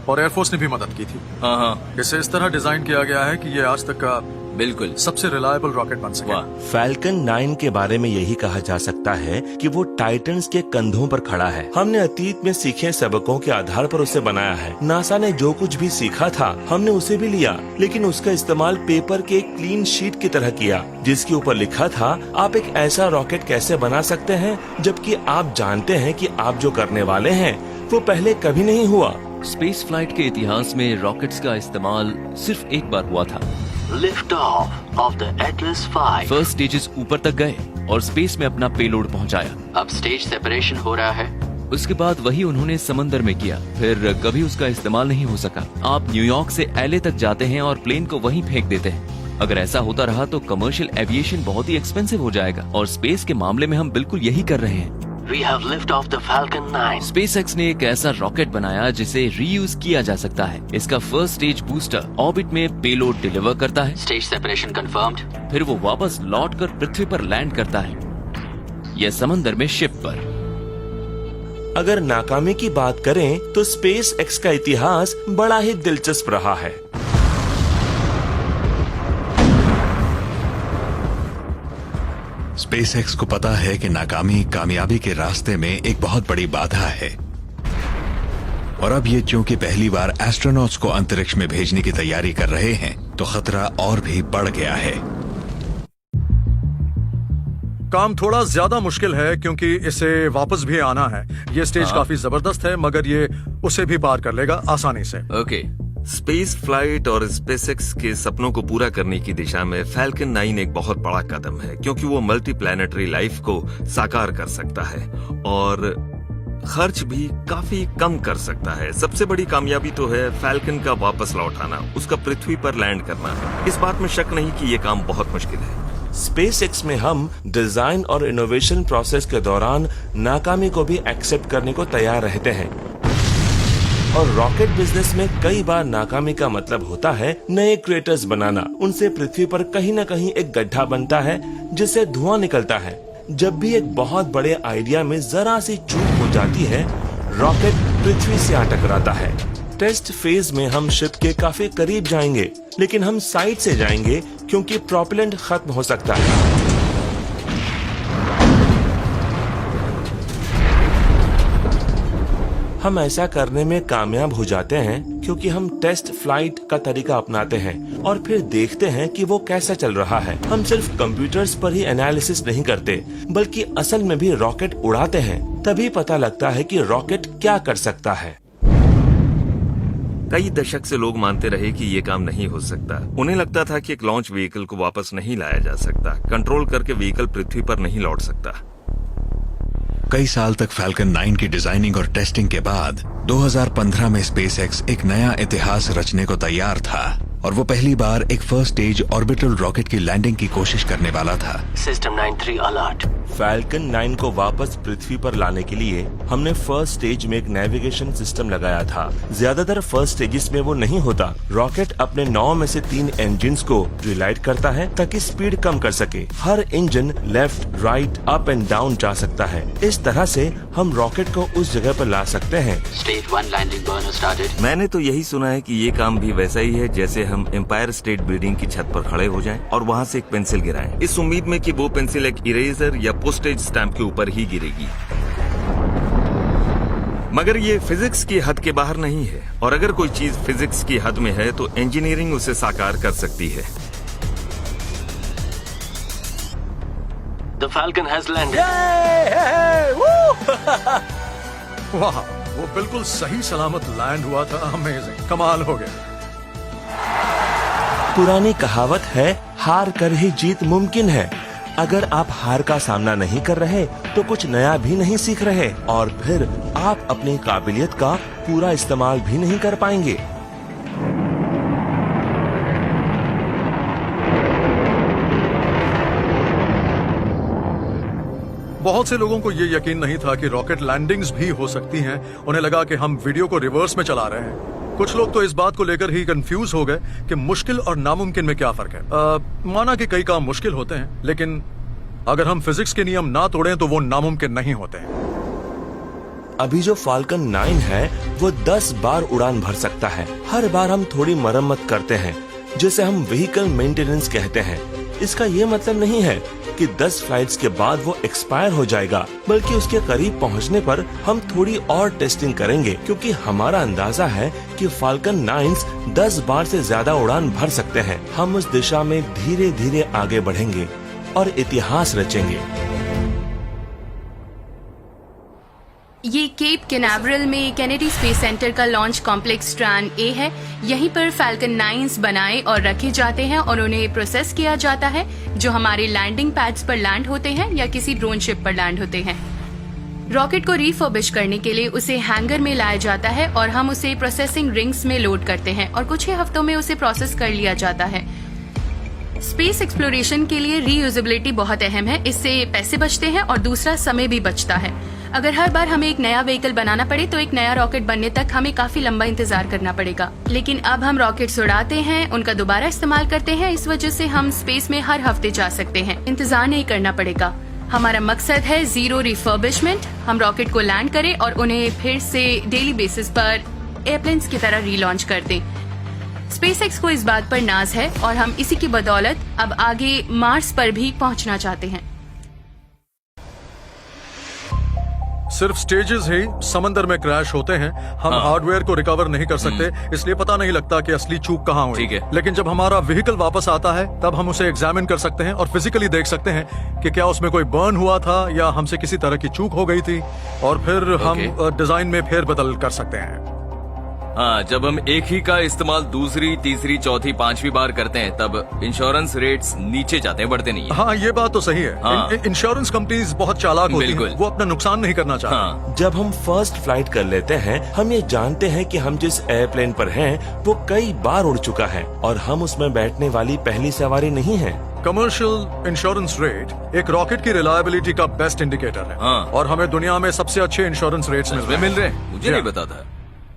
और एयरफोर्स ने भी मदद की थी। हाँ। इसे इस तरह डिजाइन किया गया है कि ये आज तक का बिल्कुल सबसे रिलायबल रॉकेट बन सके। फैल्कन 9 के बारे में यही कहा जा सकता है कि वो टाइटन्स के कंधों पर खड़ा है। हमने अतीत में सीखे सबकों के आधार पर उसे बनाया है। नासा ने जो कुछ भी सीखा था हमने उसे भी लिया, लेकिन उसका इस्तेमाल पेपर के एक क्लीन शीट की तरह किया जिसके ऊपर लिखा था आप एक ऐसा रॉकेट कैसे बना सकते हैं जबकि आप जानते हैं कि आप जो करने वाले हैं वो पहले कभी नहीं हुआ। स्पेस फ्लाइट के इतिहास में रॉकेट्स का इस्तेमाल सिर्फ एक बार हुआ था। Lift off of the Atlas V। First stages ऊपर तक गए और स्पेस में अपना पेलोड पहुंचाया। अब स्टेज सेपरेशन हो रहा है। उसके बाद वही उन्होंने समंदर में किया, फिर कभी उसका इस्तेमाल नहीं हो सका। आप न्यूयॉर्क से एलए तक जाते हैं और प्लेन को वहीं फेंक देते हैं। अगर ऐसा होता रहा तो कमर्शियल एविएशन बहुत ही एक्सपेंसिव हो जाएगा और स्पेस के मामले में हम बिल्कुल यही कर रहे हैं। We have lift off the Falcon 9। SpaceX ने एक ऐसा रॉकेट बनाया जिसे रीयूज किया जा सकता है। इसका फर्स्ट स्टेज बूस्टर ऑर्बिट में पेलोड डिलीवर करता है। Stage separation confirmed. फिर वो वापस लौटकर पृथ्वी पर लैंड करता है, यह समंदर में शिप पर। अगर नाकामी की बात करें तो SpaceX का इतिहास बड़ा ही दिलचस्प रहा है। स्पेसएक्स को पता है कि नाकामी कामयाबी के रास्ते में एक बहुत बड़ी बाधा है और अब ये क्योंकि पहली बार एस्ट्रोनॉट्स को अंतरिक्ष में भेजने की तैयारी कर रहे हैं तो खतरा और भी बढ़ गया है। काम थोड़ा ज्यादा मुश्किल है क्योंकि इसे वापस भी आना है। ये स्टेज काफी जबरदस्त है मगर ये उसे भी पार कर लेगा आसानी से। ओके, स्पेस फ्लाइट और स्पेसएक्स के सपनों को पूरा करने की दिशा में फैल्कन 9 एक बहुत बड़ा कदम है क्योंकि वो मल्टी प्लैनेटरी लाइफ को साकार कर सकता है और खर्च भी काफी कम कर सकता है। सबसे बड़ी कामयाबी तो है फैल्कन का वापस लौट आना, उसका पृथ्वी पर लैंड करना। इस बात में शक नहीं कि ये काम बहुत मुश्किल है। SpaceX में हम डिजाइन और इनोवेशन प्रोसेस के दौरान नाकामी को भी एक्सेप्ट करने को तैयार रहते हैं और रॉकेट बिजनेस में कई बार नाकामी का मतलब होता है नए क्रिएटर्स बनाना। उनसे पृथ्वी पर कहीं न कहीं एक गड्ढा बनता है जिससे धुआं निकलता है। जब भी एक बहुत बड़े आइडिया में जरा सी चूक हो जाती है रॉकेट पृथ्वी से आ टकराता है। टेस्ट फेज में हम शिप के काफी करीब जाएंगे, लेकिन हम साइड से जाएंगे क्योंकि प्रोपेलेंट खत्म हो सकता है। हम ऐसा करने में कामयाब हो जाते हैं क्योंकि हम टेस्ट फ्लाइट का तरीका अपनाते हैं और फिर देखते हैं कि वो कैसा चल रहा है। हम सिर्फ कंप्यूटर्स पर ही एनालिसिस नहीं करते, बल्कि असल में भी रॉकेट उड़ाते हैं। तभी पता लगता है कि रॉकेट क्या कर सकता है। कई दशक से लोग मानते रहे कि ये काम नहीं हो सकता। उन्हें लगता था कि एक लॉन्च व्हीकल को वापस नहीं लाया जा सकता, कंट्रोल करके व्हीकल पृथ्वी पर नहीं लौट सकता। कई साल तक फैल्कन 9 की डिजाइनिंग और टेस्टिंग के बाद 2015 में स्पेसएक्स एक नया इतिहास रचने को तैयार था और वो पहली बार एक फर्स्ट स्टेज ऑर्बिटल रॉकेट की लैंडिंग की कोशिश करने वाला था। System 93 alert. फैल्कन 9 को वापस पृथ्वी पर लाने के लिए हमने फर्स्ट स्टेज में एक नेविगेशन सिस्टम लगाया था। ज्यादातर फर्स्ट स्टेजेस में वो नहीं होता। रॉकेट अपने 9 में से 3 इंजन्स को रिलाइट करता है ताकि स्पीड कम कर सके। हर engine left, right, up and down जा सकता है। इस तरह से हम रॉकेट को उस जगह पर ला सकते हैं। Stage 1 landing burner started. मैंने तो यही सुना है कि ये काम भी वैसा ही है जैसे हम एम्पायर स्टेट बिल्डिंग की छत पर खड़े हो जाएं और वहाँ से एक पेंसिल गिराएं, इस उम्मीद में कि वो पेंसिल एक इरेजर या पोस्टेज स्टैम्प के ऊपर ही गिरेगी। मगर ये फिजिक्स की हद के बाहर नहीं है, और अगर कोई चीज फिजिक्स की हद में है तो इंजीनियरिंग उसे साकार कर सकती है। The Falcon has landed. वाह, वो बिल्कुल सही सलामत लैंड हुआ था। अमेजिंग, कमाल हो गया। पुरानी कहावत है, हार कर ही जीत मुमकिन है। अगर आप हार का सामना नहीं कर रहे तो कुछ नया भी नहीं सीख रहे, और फिर आप अपनी काबिलियत का पूरा इस्तेमाल भी नहीं कर पाएंगे। बहुत से लोगों को ये यकीन नहीं था कि रॉकेट लैंडिंग्स भी हो सकती हैं। उन्हें लगा कि हम वीडियो को रिवर्स में चला रहे हैं। कुछ लोग तो इस बात को लेकर ही कंफ्यूज हो गए कि मुश्किल और नामुमकिन में क्या फर्क है। माना कि कई काम मुश्किल होते हैं, लेकिन अगर हम फिजिक्स के नियम ना तोड़ें तो वो नामुमकिन नहीं होते हैं। अभी जो फाल्कन 9 है वो 10 बार उड़ान भर सकता है। हर बार हम थोड़ी मरम्मत करते हैं, जिसे हम व्हीकल मेंटेनेंस कहते हैं। इसका ये मतलब नहीं है कि 10 फ्लाइट्स के बाद वो एक्सपायर हो जाएगा, बल्कि उसके करीब पहुंचने पर हम थोड़ी और टेस्टिंग करेंगे, क्योंकि हमारा अंदाजा है कि फाल्कन 9 10 बार से ज्यादा उड़ान भर सकते हैं। हम उस दिशा में धीरे धीरे आगे बढ़ेंगे और इतिहास रचेंगे। ये केप कैनावरल में कैनेडी स्पेस सेंटर का लॉन्च कॉम्प्लेक्स स्ट्रैंड ए है। यहीं पर फैल्कन 9 बनाए और रखे जाते हैं और उन्हें प्रोसेस किया जाता है, जो हमारे लैंडिंग पैड्स पर लैंड होते हैं या किसी ड्रोन शिप पर लैंड होते हैं। रॉकेट को रिफर्बिश करने के लिए उसे हैंगर में लाया जाता है और हम उसे प्रोसेसिंग रिंग्स में लोड करते हैं और कुछ ही हफ्तों में उसे प्रोसेस कर लिया जाता है। स्पेस एक्सप्लोरेशन के लिए रीयूजेबिलिटी बहुत अहम है। इससे पैसे बचते हैं और दूसरा समय भी बचता है। अगर हर बार हमें एक नया व्हीकल बनाना पड़े तो एक नया रॉकेट बनने तक हमें काफी लंबा इंतजार करना पड़ेगा। लेकिन अब हम रॉकेट्स उड़ाते हैं, उनका दोबारा इस्तेमाल करते हैं। इस वजह से हम स्पेस में हर हफ्ते जा सकते हैं, इंतजार नहीं करना पड़ेगा। हमारा मकसद है जीरो रिफर्बिशमेंट। हम रॉकेट को लैंड करें और उन्हें फिर से डेली बेसिस पर एयरप्लेन्स की तरह रीलॉन्च कर दें। स्पेसएक्स को इस बात पर नाज है और हम इसी की बदौलत अब आगे मार्स पर भी पहुंचना चाहते हैं। सिर्फ स्टेजेस ही समंदर में क्रैश होते हैं। हम हार्डवेयर को रिकवर नहीं कर सकते, इसलिए पता नहीं लगता कि असली चूक कहाँ हुई। ठीक है। लेकिन जब हमारा व्हीकल वापस आता है तब हम उसे एग्जामिन कर सकते हैं और फिजिकली देख सकते हैं कि क्या उसमें कोई बर्न हुआ था या हमसे किसी तरह की चूक हो गई थी, और फिर हम डिजाइन में फेरबदल कर सकते हैं। हाँ, जब हम एक ही का इस्तेमाल दूसरी, तीसरी, चौथी, पांचवी बार करते हैं तब इंश्योरेंस रेट्स नीचे जाते हैं, बढ़ते नहीं है। हाँ, ये बात तो सही है। हाँ। इंश्योरेंस कंपनीज बहुत चालाक होती हैं, वो अपना नुकसान नहीं करना चाहती। हाँ। जब हम फर्स्ट फ्लाइट कर लेते हैं, हम ये जानते हैं कि हम जिस एयरप्लेन पर हैं वो कई बार उड़ चुका है और हम उसमें बैठने वाली पहली सवारी नहीं है। कमर्शियल इंश्योरेंस रेट एक रॉकेट की रिलायबिलिटी का बेस्ट इंडिकेटर है। हाँ। और हमें दुनिया में सबसे अच्छे इंश्योरेंस रेट्स मिल रहे हैं। मुझे नहीं पता था।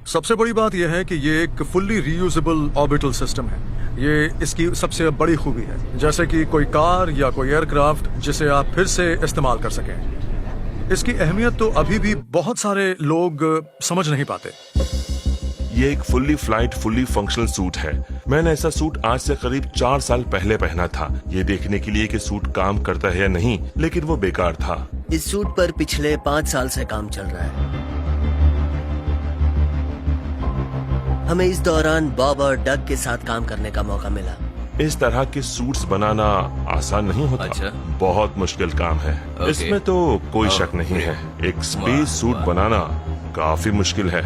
सबसे बड़ी बात यह है कि ये एक फुल्ली रीयूजेबल ऑर्बिटल सिस्टम है। ये इसकी सबसे बड़ी खूबी है, जैसे कि कोई कार या कोई एयरक्राफ्ट जिसे आप फिर से इस्तेमाल कर सकें। इसकी अहमियत तो अभी भी बहुत सारे लोग समझ नहीं पाते। ये एक fully flight fully functional suit है। मैंने ऐसा सूट आज से करीब 4 साल पहले पहना था, ये देखने के लिए कि सूट काम करता है या नहीं, लेकिन वो बेकार था। इस सूट पर पिछले 5 साल से काम चल रहा है। हमें इस दौरान बॉब और डग के साथ काम करने का मौका मिला। इस तरह के सूट्स बनाना आसान नहीं होता। अच्छा। बहुत मुश्किल काम है। ओके। इसमें तो कोई शक नहीं है। एक स्पेस सूट बनाना काफी मुश्किल है।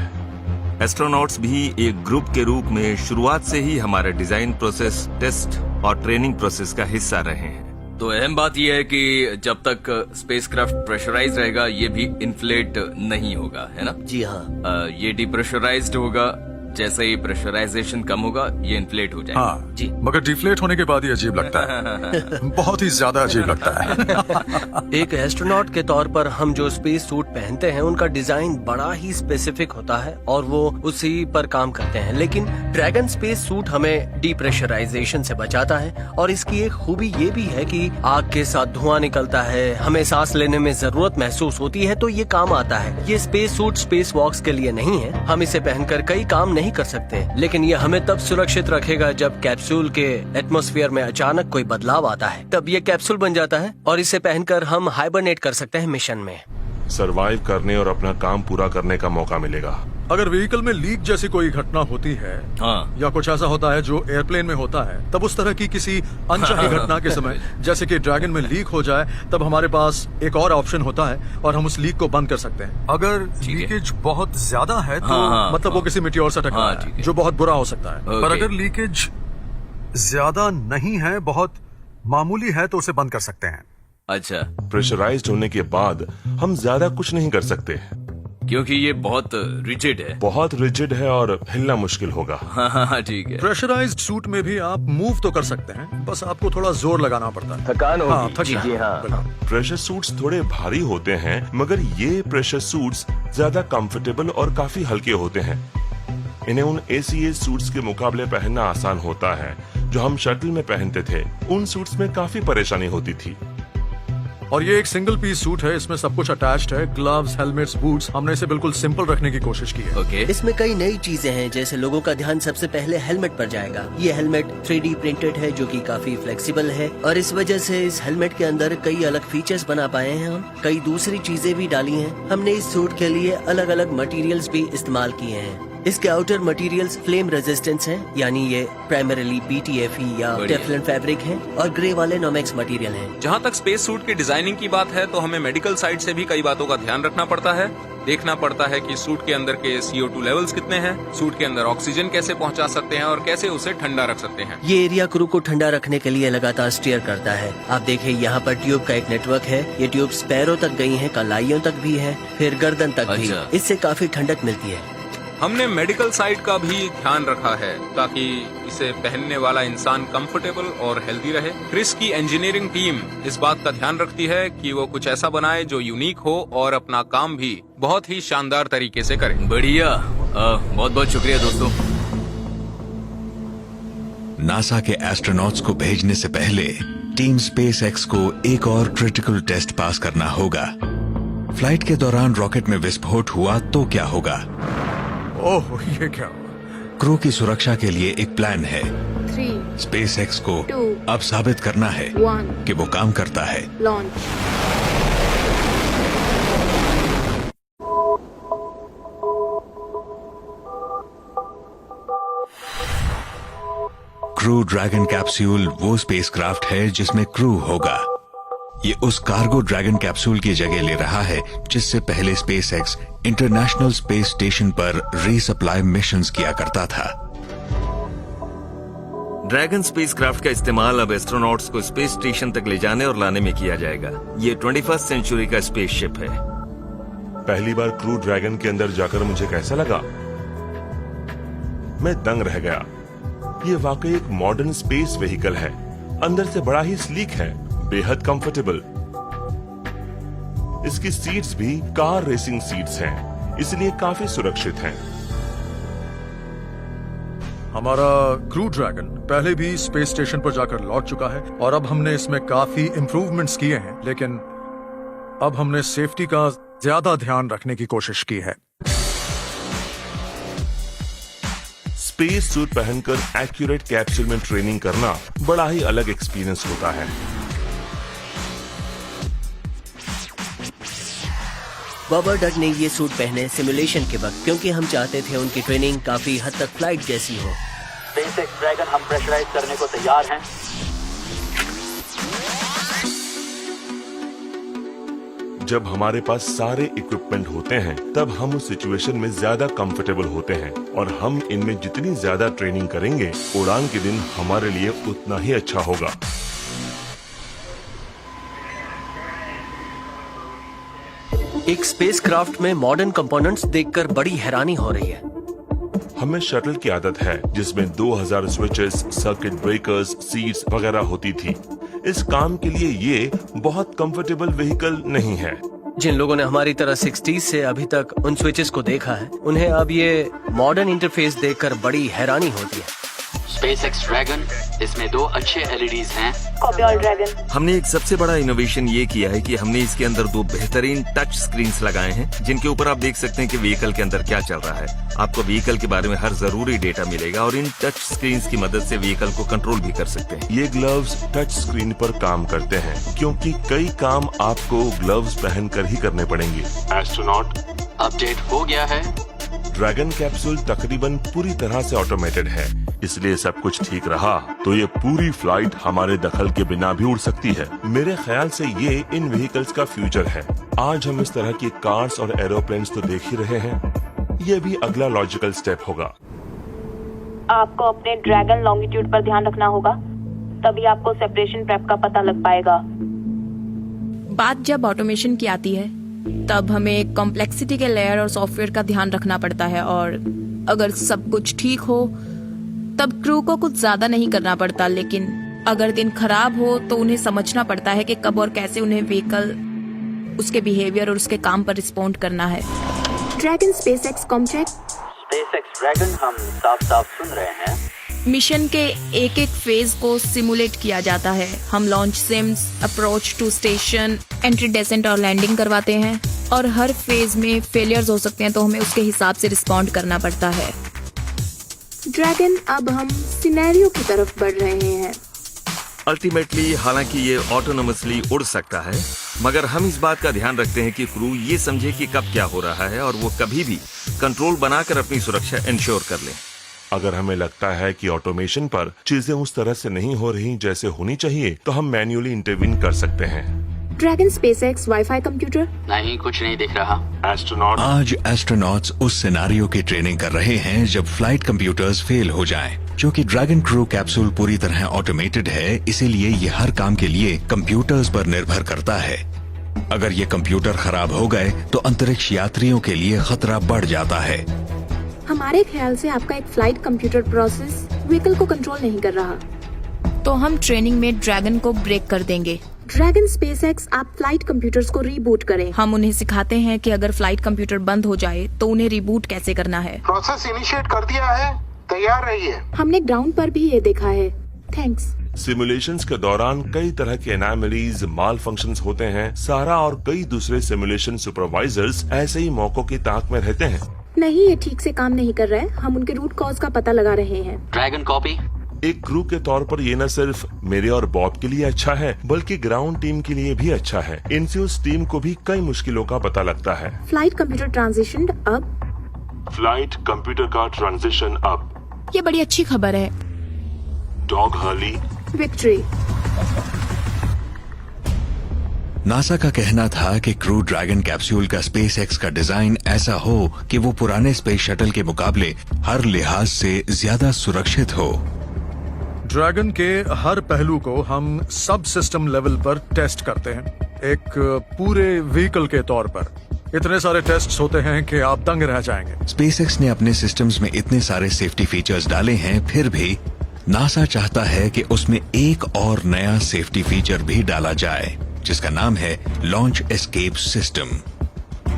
एस्ट्रोनॉट्स भी एक ग्रुप के रूप में शुरुआत से ही हमारे डिजाइन प्रोसेस, टेस्ट और ट्रेनिंग प्रोसेस का हिस्सा रहे हैं। तो अहम बात यह है कि जब तक स्पेसक्राफ्ट प्रेशराइज रहेगा ये भी इन्फ्लेट नहीं होगा, है ना? जी हाँ। ये डिप्रेशराइज्ड होगा। जैसे ही प्रेशराइजेशन कम होगा ये इन्फ्लेट हो जाएगा। हाँ जी। मगर डिफ्लेट होने के बाद ही अजीब लगता है। बहुत ही ज्यादा अजीब लगता है। एक एस्ट्रोनॉट के तौर पर हम जो स्पेस सूट पहनते हैं उनका डिजाइन बड़ा ही स्पेसिफिक होता है और वो उसी पर काम करते हैं, लेकिन ड्रैगन स्पेस सूट हमें डिप्रेशराइजेशन से बचाता है और इसकी एक खूबी ये भी है कि आग के साथ धुआं निकलता है, हमें सांस लेने में जरूरत महसूस होती है तो ये काम आता है। ये स्पेस सूट स्पेस वॉक्स के लिए नहीं है, हम इसे पहनकर कई काम नहीं कर सकते, लेकिन ये हमें तब सुरक्षित रखेगा जब कैप्सूल के एटमॉस्फेयर में अचानक कोई बदलाव आता है, तब ये कैप्सूल बन जाता है और इसे पहनकर हम हाइबरनेट कर सकते हैं मिशन में। सरवाइव करने और अपना काम पूरा करने का मौका मिलेगा। अगर व्हीकल में लीक जैसी कोई घटना होती है या कुछ ऐसा होता है जो एयरप्लेन में होता है, तब उस तरह की किसी अनचाही घटना के समय जैसे कि ड्रैगन में लीक हो जाए, तब हमारे पास एक और ऑप्शन होता है और हम उस लीक को बंद कर सकते हैं। अगर लीकेज बहुत ज्यादा है तो मतलब वो किसी मिट्टी से टकरा है जो बहुत बुरा हो सकता है। पर अगर लीकेज ज्यादा नहीं है, बहुत मामूली है, तो उसे बंद कर सकते हैं। अच्छा। प्रेशराइज्ड होने के बाद हम ज्यादा कुछ नहीं कर सकते क्योंकि ये बहुत रिजिड है। बहुत रिजिड है और हिलना मुश्किल होगा। हाँ ठीक है। प्रेशराइज्ड सूट में भी आप मूव तो कर सकते हैं, बस आपको थोड़ा जोर लगाना पड़ता है। थकान होगी। हाँ, थक जी हाँ। प्रेशर सूट्स थोड़े भारी होते हैं, मगर ये प्रेशर सूट्स ज्यादा कंफर्टेबल और काफी हल्के होते हैं। इन्हें उन ACA सूट्स के मुकाबले पहनना आसान होता है जो हम शटल में पहनते थे। उन सूट्स में काफी परेशानी होती थी। और ये एक सिंगल पीस सूट है, इसमें सब कुछ अटैच्ड है, ग्लव्स, हेलमेट्स, बूट्स। हमने इसे बिल्कुल सिंपल रखने की कोशिश की है। ओके। इसमें कई नई चीजें हैं, जैसे लोगों का ध्यान सबसे पहले हेलमेट पर जाएगा। ये हेलमेट 3D प्रिंटेड है जो कि काफी फ्लेक्सिबल है और इस वजह से इस हेलमेट के अंदर कई अलग फीचर्स बना पाए हैं हम। कई दूसरी चीजें भी डाली हैं। हमने इस सूट के लिए अलग अलग मटेरियल्स भी इस्तेमाल किए हैं। इसके आउटर मटेरियल्स फ्लेम रेजिस्टेंस हैं, यानी ये प्राइमरीली BTFE या टेफ्लॉन फैब्रिक है, और ग्रे वाले नॉमेक्स मटेरियल हैं। जहाँ तक स्पेस सूट की डिजाइनिंग की बात है तो हमें मेडिकल साइड से भी कई बातों का ध्यान रखना पड़ता है। देखना पड़ता है कि सूट के अंदर के CO2 लेवल्स कितने हैं, सूट के अंदर ऑक्सीजन कैसे पहुंचा सकते हैं और कैसे उसे ठंडा रख सकते हैं। ये एरिया क्रू को ठंडा रखने के लिए लगातार स्टीयर करता है। आप देखें यहाँ पर ट्यूब का एक नेटवर्क है। ये ट्यूब पैरों तक गई है, कलाइयों तक भी है, फिर गर्दन तक भी। इससे काफी ठंडक मिलती है। हमने मेडिकल साइड का भी ध्यान रखा है ताकि इसे पहनने वाला इंसान कंफर्टेबल और हेल्दी रहे। क्रिस की इंजीनियरिंग टीम इस बात का ध्यान रखती है कि वो कुछ ऐसा बनाए जो यूनिक हो और अपना काम भी बहुत ही शानदार तरीके से करे। बढ़िया। बहुत बहुत शुक्रिया दोस्तों। नासा के एस्ट्रोनॉट्स को भेजने से पहले टीम SpaceX को एक और क्रिटिकल टेस्ट पास करना होगा। फ्लाइट के दौरान रॉकेट में विस्फोट हुआ तो क्या होगा? ओह, ये क्या? क्रू की सुरक्षा के लिए एक प्लान है। 3, SpaceX को 2, अब साबित करना है 1, कि वो काम करता है। लॉन्च। क्रू ड्रैगन कैप्सूल वो स्पेसक्राफ्ट है जिसमें क्रू होगा। ये उस कार्गो ड्रैगन कैप्सूल की जगह ले रहा है जिससे पहले SpaceX इंटरनेशनल स्पेस स्टेशन पर रीसप्लाई मिशंस किया करता था। ड्रैगन स्पेसक्राफ्ट का इस्तेमाल अब एस्ट्रोनॉट्स को स्पेस स्टेशन तक ले जाने और लाने में किया जाएगा। ये 21st सेंचुरी का स्पेसशिप है। पहली बार क्रू ड्रैगन के अंदर जाकर मुझे कैसा लगा? मैं दंग रह गया। ये वाकई एक मॉडर्न स्पेस व्हीकल है। अंदर से बड़ा ही स्लीक है, बेहद कंफर्टेबल। इसकी सीट्स भी कार रेसिंग सीट्स हैं, इसलिए काफी सुरक्षित हैं। हमारा क्रू ड्रैगन पहले भी स्पेस स्टेशन पर जाकर लौट चुका है और अब हमने इसमें काफी इंप्रूवमेंट्स किए हैं, लेकिन अब हमने सेफ्टी का ज्यादा ध्यान रखने की कोशिश की है। स्पेस सूट पहनकर एक्यूरेट कैप्सूल में ट्रेनिंग करना बड़ा ही अलग एक्सपीरियंस होता है। बॉब और डग ने ये सूट पहने सिमुलेशन के वक्त, क्योंकि हम चाहते थे उनकी ट्रेनिंग काफी हद तक फ्लाइट जैसी हो। स्पेसएक्स ड्रैगन हम प्रेशराइज करने को तैयार हैं। जब हमारे पास सारे इक्विपमेंट होते हैं तब हम उस सिचुएशन में ज्यादा कंफर्टेबल होते हैं और हम इनमें जितनी ज्यादा ट्रेनिंग करेंगे उड़ान के दिन हमारे लिए उतना ही अच्छा होगा। एक स्पेसक्राफ्ट में मॉडर्न कंपोनेंट्स देखकर बड़ी हैरानी हो रही है। हमें शटल की आदत है जिसमें 2000 स्विचेस, सर्किट ब्रेकर्स, सीट्स वगैरह होती थी। इस काम के लिए ये बहुत कंफर्टेबल व्हीकल नहीं है। जिन लोगों ने हमारी तरह 60s से अभी तक उन स्विचेस को देखा है, उन्हें अब ये मॉडर्न इंटरफेस देखकर बड़ी हैरानी होती है। स्पेसएक्स ड्रैगन, इसमें 2 अच्छे LEDs हैं। Copy all dragon. हमने एक सबसे बड़ा इनोवेशन ये किया है कि हमने इसके अंदर 2 बेहतरीन टच स्क्रीन्स लगाए हैं, जिनके ऊपर आप देख सकते हैं कि व्हीकल के अंदर क्या चल रहा है। आपको व्हीकल के बारे में हर जरूरी डेटा मिलेगा और इन टच स्क्रीन्स की मदद से व्हीकल को कंट्रोल भी कर सकते हैं। ये ग्लव्स टच स्क्रीन पर काम करते हैं क्योंकि कई काम आपको ग्लव्स पहनकर ही करने पड़ेंगे। एस्ट्रोनॉट, अपडेट हो गया है। ड्रैगन कैप्सूल तकरीबन पूरी तरह से ऑटोमेटेड है, इसलिए सब कुछ ठीक रहा तो ये पूरी फ्लाइट हमारे दखल के बिना भी उड़ सकती है। मेरे ख्याल से ये इन व्हीकल्स का फ्यूचर है। आज हम इस तरह की कार्स और एरोप्लेन्स तो देख ही रहे हैं, ये भी अगला लॉजिकल स्टेप होगा। आपको अपने ड्रैगन लॉन्गिट्यूड पर ध्यान रखना होगा, तभी आपको सेपरेशन प्रेप का पता लग पाएगा। बात जब ऑटोमेशन की आती है तब हमें कॉम्प्लेक्सिटी के लेयर और सॉफ्टवेयर का ध्यान रखना पड़ता है, और अगर सब कुछ ठीक हो तब क्रू को कुछ ज्यादा नहीं करना पड़ता, लेकिन अगर दिन खराब हो तो उन्हें समझना पड़ता है कि कब और कैसे उन्हें व्हीकल, उसके बिहेवियर और उसके काम पर रिस्पॉन्ड करना है। Dragon SpaceX comm check. SpaceX Dragon हम साफ साफ सुन रहे हैं। मिशन के एक एक फेज को सिमुलेट किया जाता है। हम launch sims, approach to station, entry, descent और लैंडिंग करवाते हैं, और हर फेज में फेलियर्स हो सकते हैं तो हमें उसके हिसाब से रिस्पॉन्ड करना पड़ता है। ड्रैगन, अब हम सिनेरियो की तरफ बढ़ रहे हैं। अल्टीमेटली हालांकि ये ऑटोनोमसली उड़ सकता है, मगर हम इस बात का ध्यान रखते हैं कि क्रू ये समझे कि कब क्या हो रहा है और वो कभी भी कंट्रोल बनाकर अपनी सुरक्षा इंश्योर कर ले। अगर हमें लगता है कि ऑटोमेशन पर चीजें उस तरह से नहीं हो रही जैसे होनी चाहिए तो हम मैन्युअली इंटरवीन कर सकते हैं। Dragon SpaceX wifi computer. नहीं, कुछ नहीं दिख रहा। एस्ट्रोनॉट, आज एस्ट्रोनॉट्स उस सिनारियो की ट्रेनिंग कर रहे हैं जब फ्लाइट कंप्यूटर्स फेल हो जाएं। क्योंकि ड्रैगन क्रू कैप्सूल पूरी तरह ऑटोमेटेड है, इसीलिए ये हर काम के लिए कंप्यूटर्स पर निर्भर करता है। अगर ये कंप्यूटर खराब हो गए तो अंतरिक्ष यात्रियों के लिए खतरा बढ़ जाता है। हमारे ख्याल से आपका एक फ्लाइट कंप्यूटर प्रोसेस व्हीकल को कंट्रोल नहीं कर रहा, तो हम ट्रेनिंग में ड्रैगन को ब्रेक कर देंगे। ड्रैगन स्पेसएक्स, आप फ्लाइट कंप्यूटर्स को रीबूट करें। हम उन्हें सिखाते हैं कि अगर फ्लाइट कंप्यूटर बंद हो जाए तो उन्हें रिबूट कैसे करना है। प्रोसेस इनिशिएट कर दिया है, तैयार रहिए। हमने ग्राउंड पर भी ये देखा है। थैंक्स। सिमुलेशंस के दौरान कई तरह के एनामलीज, माल फंक्शंस होते हैं। सारा और कई दूसरे सिमुलेशन सुपरवाइजर्स ऐसे ही मौकों की ताक में रहते हैं। नहीं, ये ठीक से काम नहीं कर रहा है। हम उनके रूट कॉज का पता लगा रहे हैं। Dragon copy. एक क्रू के तौर पर ये न सिर्फ मेरे और बॉब के लिए अच्छा है बल्कि ग्राउंड टीम के लिए भी अच्छा है। इनसे उस टीम को भी कई मुश्किलों का पता लगता है। फ्लाइट कंप्यूटर ट्रांजिशन अब। फ्लाइट कंप्यूटर का ट्रांजिशन अब। ये बड़ी अच्छी खबर है। Dog Hurley. विक्ट्री। नासा का कहना था कि क्रू ड्रैगन कैप्सूल का स्पेसएक्स का डिजाइन ऐसा हो कि वो पुराने स्पेस शटल के मुकाबले हर लिहाज से ज्यादा सुरक्षित हो। ड्रैगन के हर पहलू को हम सब सिस्टम लेवल पर टेस्ट करते हैं, एक पूरे व्हीकल के तौर पर। इतने सारे टेस्ट्स होते हैं कि आप दंग रह जाएंगे। स्पेसएक्स ने अपने सिस्टम्स में इतने सारे सेफ्टी फीचर्स डाले हैं, फिर भी नासा चाहता है कि उसमें एक और नया सेफ्टी फीचर भी डाला जाए, जिसका नाम है लॉन्च एस्केप सिस्टम।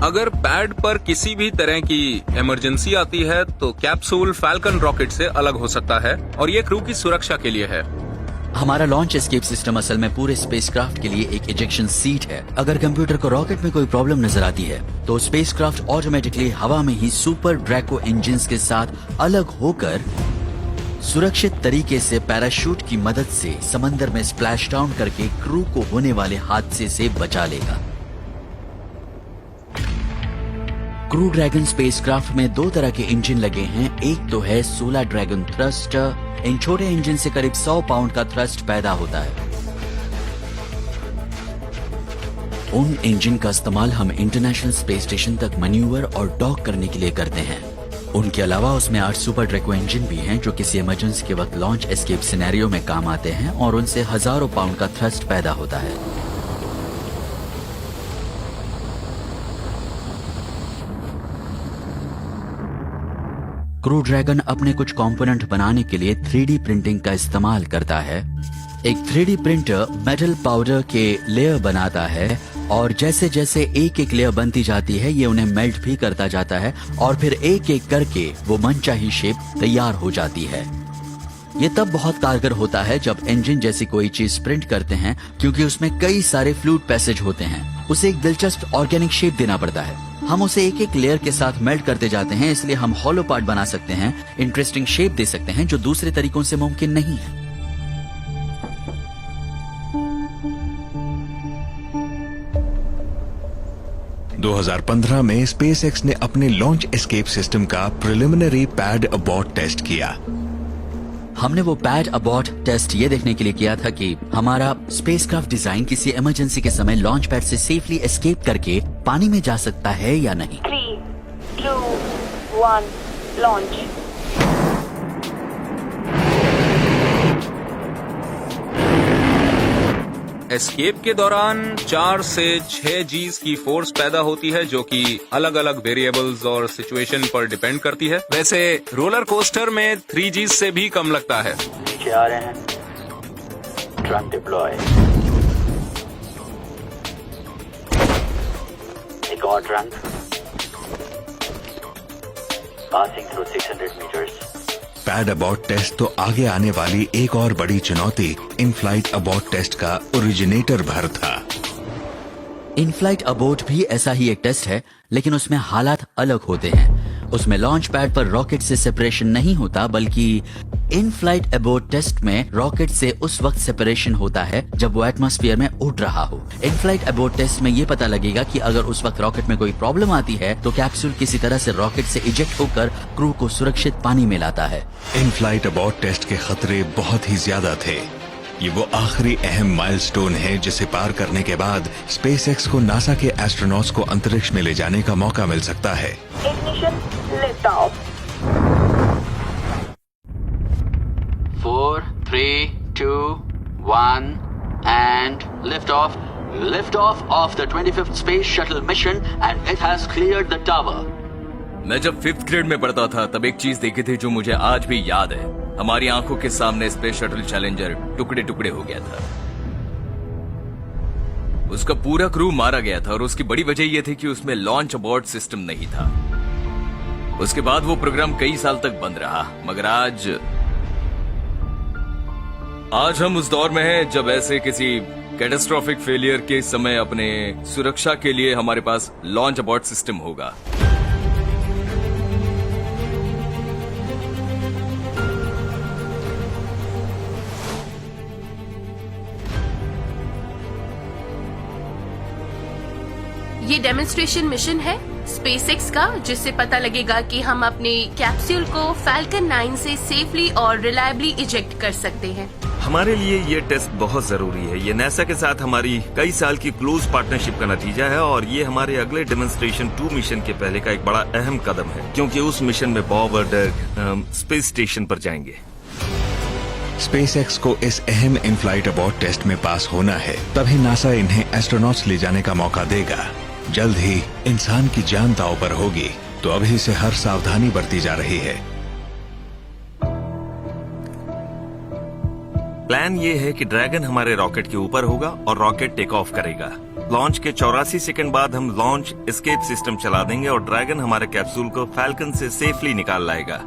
अगर पैड पर किसी भी तरह की इमरजेंसी आती है तो कैप्सूल फैल्कन रॉकेट से अलग हो सकता है, और ये क्रू की सुरक्षा के लिए है। हमारा लॉन्च एस्केप सिस्टम असल में पूरे स्पेसक्राफ्ट के लिए एक इजेक्शन सीट है। अगर कंप्यूटर को रॉकेट में कोई प्रॉब्लम नजर आती है तो स्पेसक्राफ्ट ऑटोमेटिकली हवा में ही सुपर ड्रैको इंजन्स के साथ अलग होकर सुरक्षित तरीके से पैराशूट की मदद से समंदर में स्प्लैश डाउन करके क्रू को होने वाले हादसे से बचा लेगा। क्रू ड्रैगन स्पेसक्राफ्ट में 2 तरह के इंजन लगे हैं। एक तो है सोलर ड्रैगन थ्रस्टर। इन छोटे इंजन से करीब 100 पाउंड का थ्रस्ट पैदा होता है। उन इंजन का इस्तेमाल हम इंटरनेशनल स्पेस स्टेशन तक मैन्यूवर और डॉक करने के लिए करते हैं। उनके अलावा उसमें 8 सुपर ड्रैको इंजन भी हैं जो किसी इमरजेंसी के वक्त लॉन्च एस्केप सिनेरियो में काम आते हैं और उनसे हजारों पाउंड का थ्रस्ट पैदा होता है। क्रू ड्रैगन अपने कुछ कंपोनेंट बनाने के लिए 3D प्रिंटिंग का इस्तेमाल करता है। एक 3D प्रिंटर मेटल पाउडर के लेयर बनाता है और जैसे जैसे एक एक लेयर बनती जाती है ये उन्हें मेल्ट भी करता जाता है और फिर एक एक करके वो मनचाही शेप तैयार हो जाती है। ये तब बहुत कारगर होता है जब इंजन जैसी कोई चीज प्रिंट करते हैं क्योंकि उसमें कई सारे फ्लूइड पैसेज होते हैं। उसे एक दिलचस्प ऑर्गेनिक शेप देना पड़ता है। हम उसे एक एक लेयर के साथ मेल्ट करते जाते हैं, इसलिए हम हॉलो पार्ट बना सकते हैं, इंटरेस्टिंग शेप दे सकते हैं जो दूसरे तरीकों से मुमकिन नहीं है। – 2015 में स्पेसएक्स ने अपने लॉन्च एस्केप सिस्टम का प्रिलिमिनरी पैड अबॉर्ट टेस्ट किया। हमने वो पैड अबॉर्ट टेस्ट ये देखने के लिए किया था कि हमारा स्पेसक्राफ्ट डिजाइन किसी इमरजेंसी के समय लॉन्च पैड से सेफली एस्केप करके पानी में जा सकता है या नहीं। 3, 2, 1, लॉन्च। एस्केप के दौरान 4 से 6 Gs की फोर्स पैदा होती है जो कि अलग अलग वेरिएबल्स और सिचुएशन पर डिपेंड करती है। वैसे रोलर कोस्टर में 3 Gs से भी कम लगता है। नीचे आ रहे हैं। Trunk deploy. एक और trunk. Passing through 600 meters. Pad abort test तो आगे आने वाली एक और बड़ी चुनौती इन फ्लाइट अबॉर्ट टेस्ट का ओरिजिनेटर भर था। इन फ्लाइट अबॉर्ट भी ऐसा ही एक टेस्ट है, लेकिन उसमें हालात अलग होते हैं। उसमें लॉन्च पैड पर रॉकेट से सेपरेशन नहीं होता, बल्कि इन फ्लाइट अबॉर्ट टेस्ट में रॉकेट से उस वक्त सेपरेशन होता है जब वो एटमॉस्फेयर में उड़ रहा हो। इन फ्लाइट अबॉर्ट टेस्ट में ये पता लगेगा कि अगर उस वक्त रॉकेट में कोई प्रॉब्लम आती है तो कैप्सूल किसी तरह से रॉकेट से इजेक्ट होकर क्रू को सुरक्षित पानी में लाता है। इन फ्लाइट अबॉर्ट टेस्ट के खतरे बहुत ही ज्यादा थे। ये वो आखिरी अहम माइलस्टोन है जिसे पार करने के बाद स्पेसएक्स को नासा के एस्ट्रोनॉट्स को अंतरिक्ष में ले जाने का मौका मिल सकता है। Ignition, lift off. 4, 3, 2, 1 and lift off. Lift off of the 25th space shuttle mission and it has cleared the tower. मैं जब 5th ग्रेड में पढ़ता था तब एक चीज देखी थी जो मुझे आज भी याद है। हमारी आंखों के सामने स्पेस शटल चैलेंजर टुकड़े टुकड़े हो गया था। उसका पूरा क्रू मारा गया था और उसकी बड़ी वजह यह थी कि उसमें लॉन्च अबॉर्ट सिस्टम नहीं था। उसके बाद वो प्रोग्राम कई साल तक बंद रहा, मगर आज हम उस दौर में हैं जब ऐसे किसी कैटास्ट्रोफिक फेलियर के समय अपने सुरक्षा के लिए हमारे पास लॉन्च अबॉर्ट सिस्टम होगा। ये डेमोन्स्ट्रेशन मिशन है स्पेसएक्स का, जिससे पता लगेगा कि हम अपने कैप्सूल को फैल्कन 9 से सेफली और रिलायबली इजेक्ट कर सकते हैं। हमारे लिए ये टेस्ट बहुत जरूरी है। ये नासा के साथ हमारी कई साल की क्लोज पार्टनरशिप का नतीजा है और ये हमारे अगले डेमोन्स्ट्रेशन 2 मिशन के पहले का एक बड़ा अहम कदम है, क्योंकि उस मिशन में बॉब और डग स्पेस स्टेशन पर जाएंगे। स्पेसएक्स को इस अहम इन फ्लाइट अबॉर्ट टेस्ट में पास होना है, तभी नासा इन्हें एस्ट्रोनॉट्स ले जाने का मौका देगा। जल्द ही इंसान की जान दांव पर होगी, तो अभी से हर सावधानी बरती जा रही है। प्लान ये है कि ड्रैगन हमारे रॉकेट के ऊपर होगा और रॉकेट टेक ऑफ करेगा। लॉन्च के 84 सेकंड बाद हम लॉन्च एस्केप सिस्टम चला देंगे और ड्रैगन हमारे कैप्सूल को फैल्कन से सेफली निकाल लाएगा।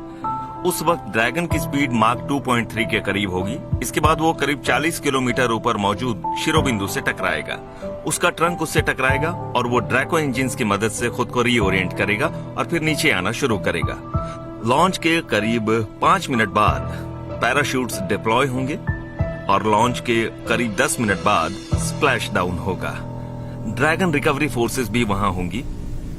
उस वक्त ड्रैगन की स्पीड मार्क 2.3 के करीब होगी। इसके बाद वो करीब 40 किलोमीटर ऊपर मौजूद शिरोबिंदु से टकराएगा। उसका ट्रंक उससे टकराएगा और वो ड्रैको इंजिन्स की मदद से खुद को रीओरिएंट करेगा और फिर नीचे आना शुरू करेगा। लॉन्च के करीब 5 मिनट बाद पैराशूट्स डिप्लॉय होंगे और लॉन्च के करीब 10 मिनट बाद स्प्लैश डाउन होगा। ड्रैगन रिकवरी फोर्सेस भी वहां होंगी।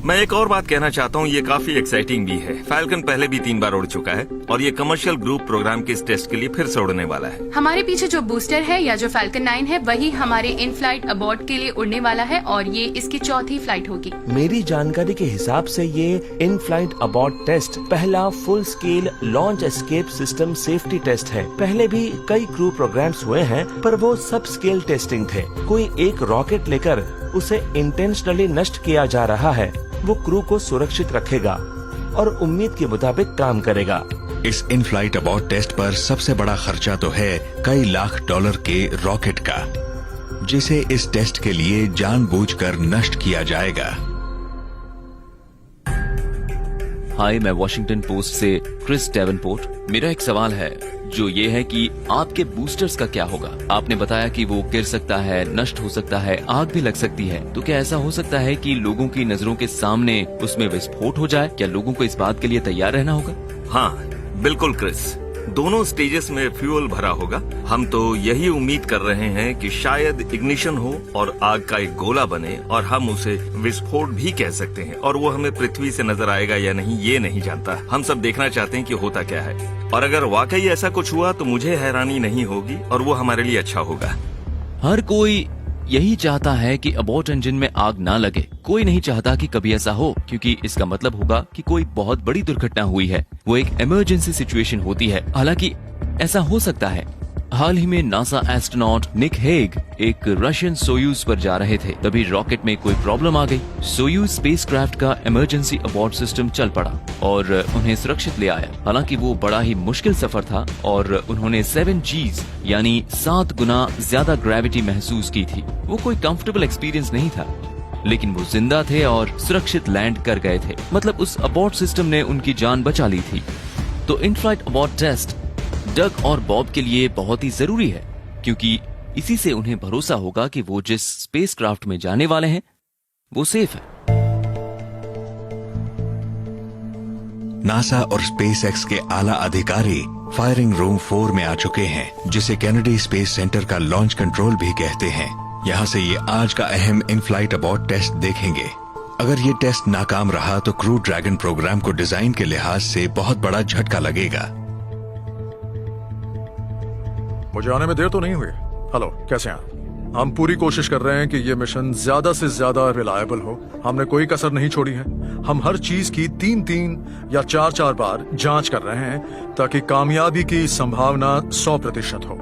मैं एक और बात कहना चाहता हूँ, ये काफी एक्साइटिंग भी है। फैल्कन पहले भी 3 बार उड़ चुका है और ये कमर्शियल ग्रुप प्रोग्राम के इस टेस्ट के लिए फिर से उड़ने वाला है। हमारे पीछे जो बूस्टर है या जो फैल्कन 9 है वही हमारे इन फ्लाइट अबॉर्ट के लिए उड़ने वाला है और ये इसकी चौथी फ्लाइट होगी। मेरी जानकारी के हिसाब से ये इन फ्लाइट अबॉर्ट टेस्ट पहला full scale launch escape system safety test है। पहले भी कई क्रू प्रोग्राम्स हुए हैं पर वो सब स्केल टेस्टिंग थे। कोई एक रॉकेट लेकर उसे इंटेंशनली नष्ट किया जा रहा है। वो क्रू को सुरक्षित रखेगा और उम्मीद के मुताबिक काम करेगा। इस इन फ्लाइट अबॉर्ट टेस्ट पर सबसे बड़ा खर्चा तो है कई लाख डॉलर के रॉकेट का, जिसे इस टेस्ट के लिए जानबूझकर नष्ट किया जाएगा। हाय, मैं वॉशिंगटन पोस्ट से क्रिस डेवनपोर्ट। मेरा एक सवाल है जो ये है कि आपके बूस्टर्स का क्या होगा। आपने बताया कि वो गिर सकता है, नष्ट हो सकता है, आग भी लग सकती है। तो क्या ऐसा हो सकता है कि लोगों की नजरों के सामने उसमें विस्फोट हो जाए? क्या लोगों को इस बात के लिए तैयार रहना होगा? हाँ बिल्कुल क्रिस, दोनों स्टेजेस में फ्यूल भरा होगा। हम तो यही उम्मीद कर रहे हैं कि शायद इग्निशन हो और आग का एक गोला बने और हम उसे विस्फोट भी कह सकते हैं, और वो हमें पृथ्वी से नजर आएगा या नहीं ये नहीं जानता। हम सब देखना चाहते हैं कि होता क्या है, और अगर वाकई ऐसा कुछ हुआ तो मुझे हैरानी नहीं होगी और वो हमारे लिए अच्छा होगा। हर कोई यही चाहता है कि अबॉर्ट इंजन में आग ना लगे। कोई नहीं चाहता कि कभी ऐसा हो, क्योंकि इसका मतलब होगा कि कोई बहुत बड़ी दुर्घटना हुई है। वो एक इमरजेंसी सिचुएशन होती है। हालांकि ऐसा हो सकता है। हाल ही में नासा एस्ट्रोनॉट निक हेग एक रशियन सोयूज पर जा रहे थे, तभी रॉकेट में कोई प्रॉब्लम आ गई। सोयूज स्पेसक्राफ्ट का इमरजेंसी अबॉर्ट सिस्टम चल पड़ा और उन्हें सुरक्षित ले आया। हालांकि वो बड़ा ही मुश्किल सफर था और उन्होंने 7 Gs यानी 7 गुना ज्यादा ग्रेविटी महसूस की थी। वो कोई कंफर्टेबल एक्सपीरियंस नहीं था, लेकिन वो जिंदा थे और सुरक्षित लैंड कर गए थे। मतलब उस अबॉर्ट सिस्टम ने उनकी जान बचा ली थी। तो इन फ्लाइट अबॉर्ट टेस्ट डग और बॉब के लिए बहुत ही जरूरी है, क्योंकि इसी से उन्हें भरोसा होगा कि वो जिस स्पेसक्राफ्ट में जाने वाले हैं वो सेफ है। नासा और स्पेसएक्स के आला अधिकारी फायरिंग रूम 4 में आ चुके हैं, जिसे कैनेडी स्पेस सेंटर का लॉन्च कंट्रोल भी कहते हैं। यहाँ से ये आज का अहम इन फ्लाइट अबॉर्ट टेस्ट देखेंगे। अगर ये टेस्ट नाकाम रहा तो क्रू ड्रैगन प्रोग्राम को डिजाइन के लिहाज से बहुत बड़ा झटका लगेगा। मुझे आने में देर तो नहीं हुई? हेलो, कैसे हैं आप? हम पूरी कोशिश कर रहे हैं कि ये मिशन ज्यादा से ज्यादा रिलायबल हो। हमने कोई कसर नहीं छोड़ी है। हम हर चीज की 3 या 4 बार जांच कर रहे हैं ताकि कामयाबी की संभावना 100% हो।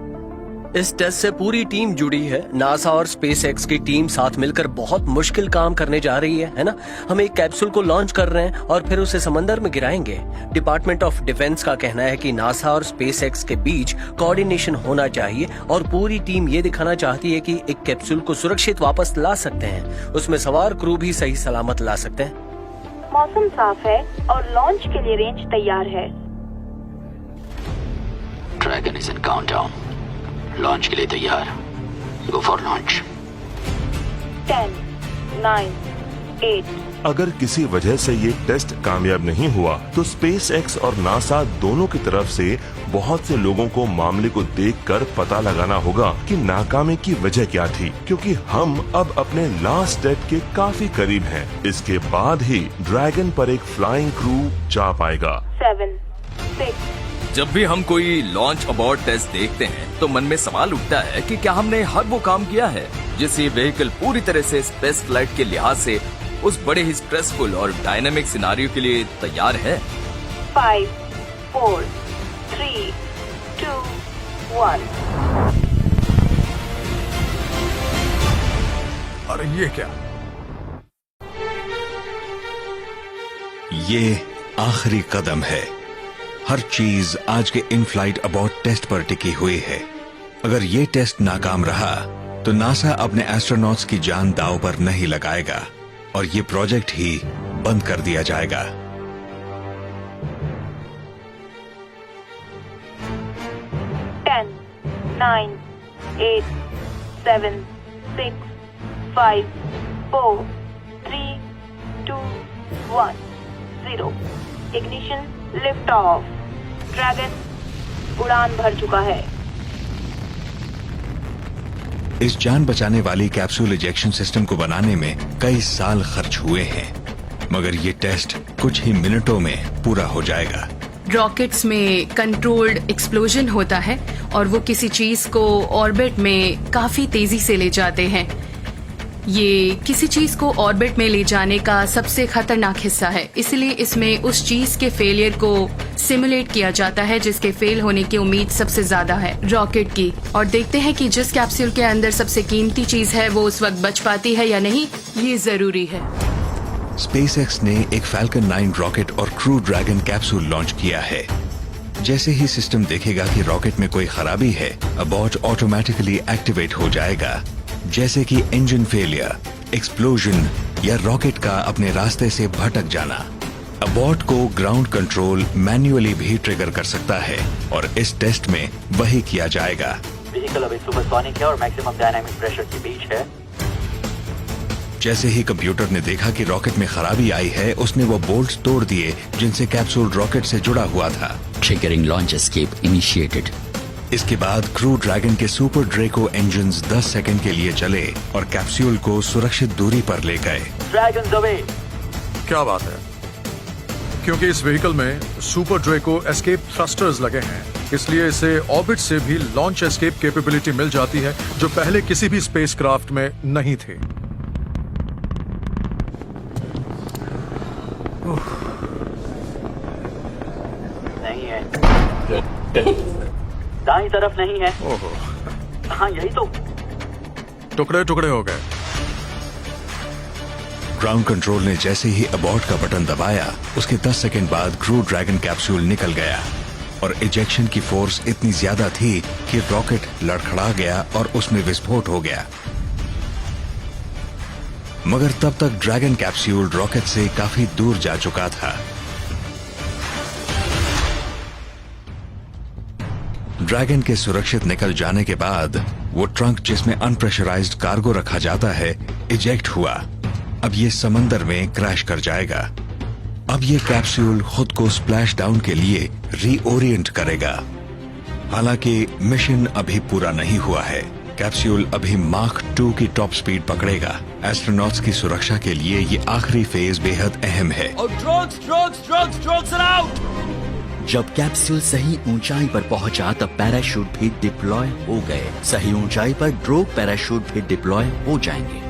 इस टेस्ट से पूरी टीम जुड़ी है। नासा और स्पेसएक्स की टीम साथ मिलकर बहुत मुश्किल काम करने जा रही है ना? हम एक कैप्सूल को लॉन्च कर रहे हैं और फिर उसे समंदर में गिराएंगे। डिपार्टमेंट ऑफ डिफेंस का कहना है कि नासा और स्पेसएक्स के बीच कोऑर्डिनेशन होना चाहिए और पूरी टीम ये दिखाना चाहती है कि एक कैप्सूल को सुरक्षित वापस ला सकते हैं। उसमें सवार क्रू भी सही सलामत ला सकते हैं। मौसम साफ है और लॉन्च के लिए रेंज तैयार है। Dragon is in countdown. Launch के लिए तैयार। गो फॉर लॉन्च। 10, 9, 8। अगर किसी वजह से ये टेस्ट कामयाब नहीं हुआ तो स्पेसएक्स और नासा दोनों की तरफ से बहुत से लोगों को मामले को देखकर पता लगाना होगा कि नाकामी की वजह क्या थी, क्योंकि हम अब अपने लास्ट स्टेप के काफी करीब हैं। इसके बाद ही ड्रैगन पर एक फ्लाइंग क्रू जा पाएगा। 7, 6। जब भी हम कोई लॉन्च अबॉर्ट टेस्ट देखते हैं तो मन में सवाल उठता है कि क्या हमने हर वो काम किया है जिससे व्हीकल पूरी तरह से स्पेस फ्लाइट के लिहाज से उस बड़े ही स्ट्रेसफुल और डायनामिक सिनारियो के लिए तैयार है। 5, 4, 3, 2, 1। अरे ये क्या? ये आखिरी कदम है। हर चीज आज के इन फ्लाइट अबॉर्ट टेस्ट पर टिकी हुई है। अगर ये टेस्ट नाकाम रहा तो नासा अपने एस्ट्रोनॉट्स की जान दांव पर नहीं लगाएगा और ये प्रोजेक्ट ही बंद कर दिया जाएगा। Ten, 9, 8, 7, 6, 5, 4, 3, 2, 1, 0. Ignition lift off. Dragon उड़ान भर चुका है। इस जान बचाने वाली कैप्सूल इजेक्शन सिस्टम को बनाने में कई साल खर्च हुए हैं, मगर ये टेस्ट कुछ ही मिनटों में पूरा हो जाएगा। रॉकेट्स में कंट्रोल्ड एक्सप्लोजन होता है और वो किसी चीज को ऑर्बिट में काफी तेजी से ले जाते हैं। ये किसी चीज को ऑर्बिट में ले जाने का सबसे खतरनाक हिस्सा है, इसलिए इसमें उस चीज के फेलियर को सिमुलेट किया जाता है जिसके फेल होने की उम्मीद सबसे ज्यादा है, रॉकेट की। और देखते हैं कि जिस कैप्सूल के अंदर सबसे कीमती चीज है वो उस वक्त बच पाती है या नहीं, ये जरूरी है। स्पेसएक्स ने एक फैल्कन 9 रॉकेट और क्रू ड्रैगन कैप्सूल लॉन्च किया है। जैसे ही सिस्टम देखेगा कि रॉकेट में कोई खराबी है, अबॉर्ट ऑटोमेटिकली एक्टिवेट हो जाएगा, जैसे कि इंजन फेलियर, एक्सप्लोजन या रॉकेट का अपने रास्ते से भटक जाना। अबॉर्ट को ग्राउंड कंट्रोल मैन्युअली भी ट्रिगर कर सकता है और इस टेस्ट में वही किया जाएगा। व्हीकल अभी सुपरसोनिक है और मैक्सिमम डायनामिक प्रेशर के बीच है। जैसे ही कंप्यूटर ने देखा कि रॉकेट में खराबी आई है, उसने वो बोल्ट्स तोड़ दिए जिनसे कैप्सूल रॉकेट से जुड़ा हुआ था। Triggering launch escape initiated. इसके बाद क्रू ड्रैगन के सुपर ड्रैको इंजन्स 10 सेकंड के लिए चले और कैप्सूल को सुरक्षित दूरी पर ले गए। Dragon away. क्या बात है, क्योंकि इस व्हीकल में सुपर ड्रैको एस्केप थ्रस्टर्स लगे हैं, इसलिए इसे ऑर्बिट से भी लॉन्च एस्केप कैपेबिलिटी मिल जाती है जो पहले किसी भी स्पेसक्राफ्ट में नहीं थे। नहीं है, दाईं तरफ नहीं है। ओहो, हाँ यही तो। टुकड़े टुकड़े हो गए। ग्राउंड कंट्रोल ने जैसे ही अबॉर्ट का बटन दबाया, उसके 10 सेकंड बाद क्रू ड्रैगन कैप्सूल निकल गया और इजेक्शन की फोर्स इतनी ज्यादा थी कि रॉकेट लड़खड़ा गया और उसमें विस्फोट हो गया। मगर तब तक ड्रैगन कैप्सूल रॉकेट से काफी दूर जा चुका था। ड्रैगन के सुरक्षित निकल जाने के बाद वो ट्रंक जिसमें अनप्रेशराइज्ड कार्गो रखा जाता है इजेक्ट हुआ। अब ये समंदर में क्रैश कर जाएगा। अब ये कैप्सूल खुद को स्प्लैश डाउन के लिए रीओरिएंट करेगा। हालांकि मिशन अभी पूरा नहीं हुआ है। कैप्सूल अभी माक 2 की टॉप स्पीड पकड़ेगा। एस्ट्रोनॉट्स की सुरक्षा के लिए ये आखिरी फेज बेहद अहम है। जब कैप्सूल सही ऊंचाई पर पहुंचा तब पैराशूट भी डिप्लॉय हो गए। सही ऊंचाई पर ड्रोग पैराशूट भी डिप्लॉय हो जाएंगे।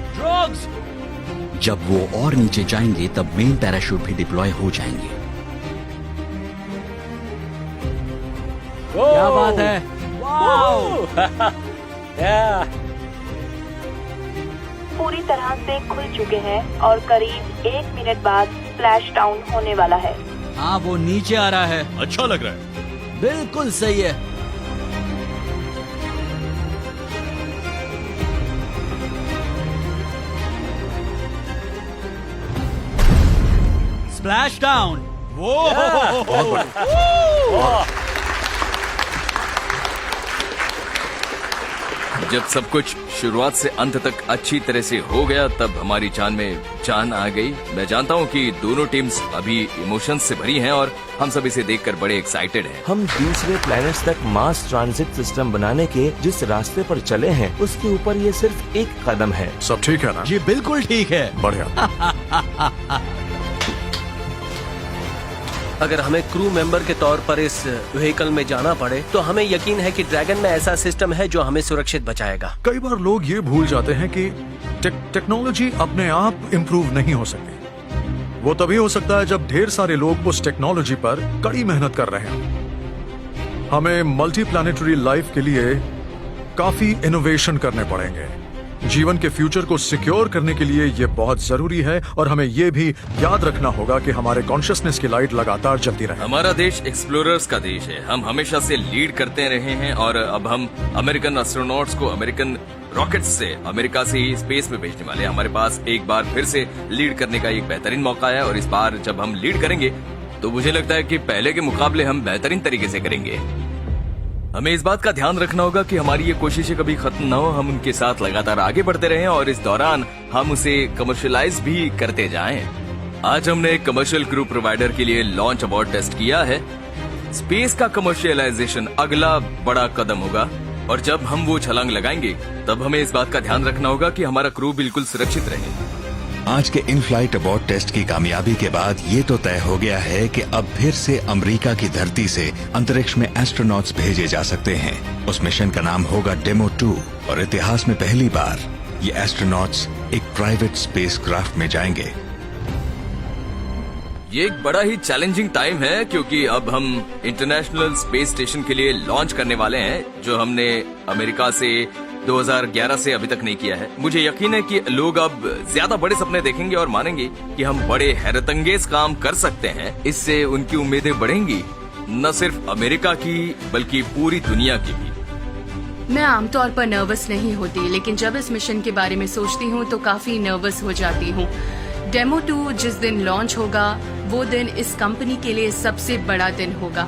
जब वो और नीचे जाएंगे तब मेन पैराशूट भी डिप्लॉय हो जाएंगे। क्या बात है, पूरी तरह से खुल चुके हैं और करीब 1 मिनट बाद स्प्लैश डाउन होने वाला है। हाँ वो नीचे आ रहा है। अच्छा लग रहा है। बिल्कुल सही है। Splash down. वो जब सब कुछ शुरुआत से अंत तक अच्छी तरह से हो गया तब हमारी जान में जान आ गई। मैं जानता हूँ कि दोनों टीम्स अभी इमोशंस से भरी हैं और हम सब इसे देखकर बड़े एक्साइटेड हैं। हम दूसरे प्लैनेट्स तक मास ट्रांजिट सिस्टम बनाने के जिस रास्ते पर चले हैं उसके ऊपर ये सिर्फ एक कदम है। सब ठीक है ना? जी बिल्कुल ठीक है। बढ़िया। अगर हमें क्रू मेंबर के तौर पर इस व्हीकल में जाना पड़े तो हमें यकीन है कि ड्रैगन में ऐसा सिस्टम है जो हमें सुरक्षित बचाएगा। कई बार लोग ये भूल जाते हैं कि टेक्नोलॉजी अपने आप इम्प्रूव नहीं हो सकती। वो तभी हो सकता है जब ढेर सारे लोग उस टेक्नोलॉजी पर कड़ी मेहनत कर रहे हैं। हमें मल्टी प्लैनेटरी लाइफ के लिए काफी इनोवेशन करने पड़ेंगे। जीवन के फ्यूचर को सिक्योर करने के लिए ये बहुत जरूरी है और हमें ये भी याद रखना होगा कि हमारे कॉन्शियसनेस की लाइट लगातार जलती रहे। हमारा देश एक्सप्लोरर्स का देश है। हम हमेशा से लीड करते रहे हैं और अब हम अमेरिकन एस्ट्रोनॉट्स को अमेरिकन रॉकेट्स से अमेरिका से ही स्पेस में भेजने वाले हैं। हमारे पास एक बार फिर से लीड करने का एक बेहतरीन मौका है और इस बार जब हम लीड करेंगे तो मुझे लगता है कि पहले के मुकाबले हम बेहतरीन तरीके से करेंगे। हमें इस बात का ध्यान रखना होगा कि हमारी ये कोशिशें कभी खत्म न हो। हम उनके साथ लगातार आगे बढ़ते रहें और इस दौरान हम उसे कमर्शियलाइज भी करते जाएं। आज हमने एक कमर्शियल क्रू प्रोवाइडर के लिए लॉन्च अबॉर्ट टेस्ट किया है। स्पेस का कमर्शियलाइजेशन अगला बड़ा कदम होगा, और जब हम वो छलांग लगाएंगे तब हमें इस बात का ध्यान रखना होगा कि हमारा क्रू बिल्कुल सुरक्षित रहे। आज के इन फ्लाइट अबॉर्ट टेस्ट की कामयाबी के बाद ये तो तय हो गया है कि अब फिर से अमेरिका की धरती से अंतरिक्ष में एस्ट्रोनॉट्स भेजे जा सकते हैं। उस मिशन का नाम होगा डेमो 2 और इतिहास में पहली बार ये एस्ट्रोनॉट्स एक प्राइवेट स्पेसक्राफ्ट में जाएंगे। ये एक बड़ा ही चैलेंजिंग टाइम है, क्योंकि अब हम इंटरनेशनल स्पेस स्टेशन के लिए लॉन्च करने वाले हैं, जो हमने अमेरिका से 2011 से अभी तक नहीं किया है। मुझे यकीन है कि लोग अब ज्यादा बड़े सपने देखेंगे और मानेंगे कि हम बड़े हैरतअंगेज काम कर सकते हैं। इससे उनकी उम्मीदें बढ़ेंगी, न सिर्फ अमेरिका की बल्कि पूरी दुनिया की भी। मैं आमतौर पर नर्वस नहीं होती, लेकिन जब इस मिशन के बारे में सोचती हूँ तो काफी नर्वस हो जाती हूँ। डेमो 2 जिस दिन लॉन्च होगा वो दिन इस कंपनी के लिए सबसे बड़ा दिन होगा।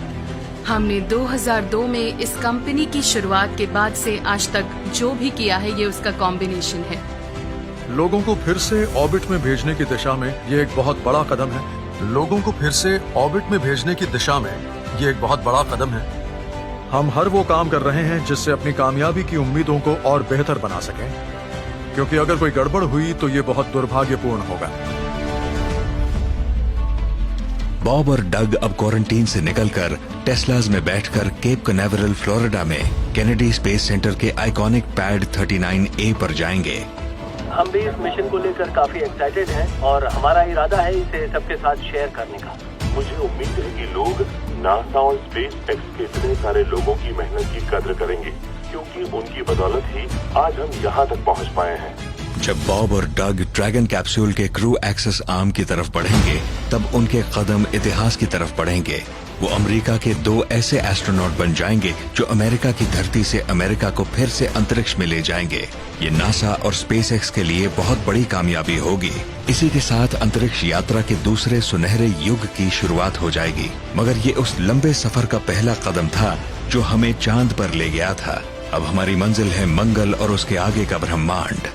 हमने 2002 में इस कंपनी की शुरुआत के बाद से आज तक जो भी किया है ये उसका कॉम्बिनेशन है। लोगों को फिर से ऑर्बिट में भेजने की दिशा में ये एक बहुत बड़ा कदम है। लोगों को फिर से ऑर्बिट में भेजने की दिशा में ये एक बहुत बड़ा कदम है। हम हर वो काम कर रहे हैं जिससे अपनी कामयाबी की उम्मीदों को और बेहतर बना सकें, क्योंकि अगर कोई गड़बड़ हुई तो ये बहुत दुर्भाग्यपूर्ण होगा। बॉब और डग अब क्वारंटीन से निकलकर टेस्लाज में बैठकर केप कनावेरल फ्लोरिडा में केनेडी स्पेस सेंटर के आइकॉनिक पैड 39A पर जाएंगे। हम भी इस मिशन को लेकर काफी एक्साइटेड हैं और हमारा इरादा है इसे सबके साथ शेयर करने का। मुझे उम्मीद है कि लोग नासा और स्पेस एक्स के इतने सारे लोगों की मेहनत की कद्र करेंगे, क्योंकि उनकी बदौलत ही आज हम यहाँ तक पहुँच पाए हैं। जब बॉब और डग ड्रैगन कैप्सूल के क्रू एक्सेस आर्म की तरफ बढ़ेंगे, तब उनके कदम इतिहास की तरफ बढ़ेंगे। वो अमेरिका के 2 ऐसे एस्ट्रोनॉट बन जाएंगे जो अमेरिका की धरती से अमेरिका को फिर से अंतरिक्ष में ले जाएंगे। ये नासा और स्पेसएक्स के लिए बहुत बड़ी कामयाबी होगी। इसी के साथ अंतरिक्ष यात्रा के दूसरे सुनहरे युग की शुरुआत हो जाएगी। मगर ये उस लंबे सफर का पहला कदम था जो हमें चांद पर ले गया था। अब हमारी मंजिल है मंगल और उसके आगे का ब्रह्मांड।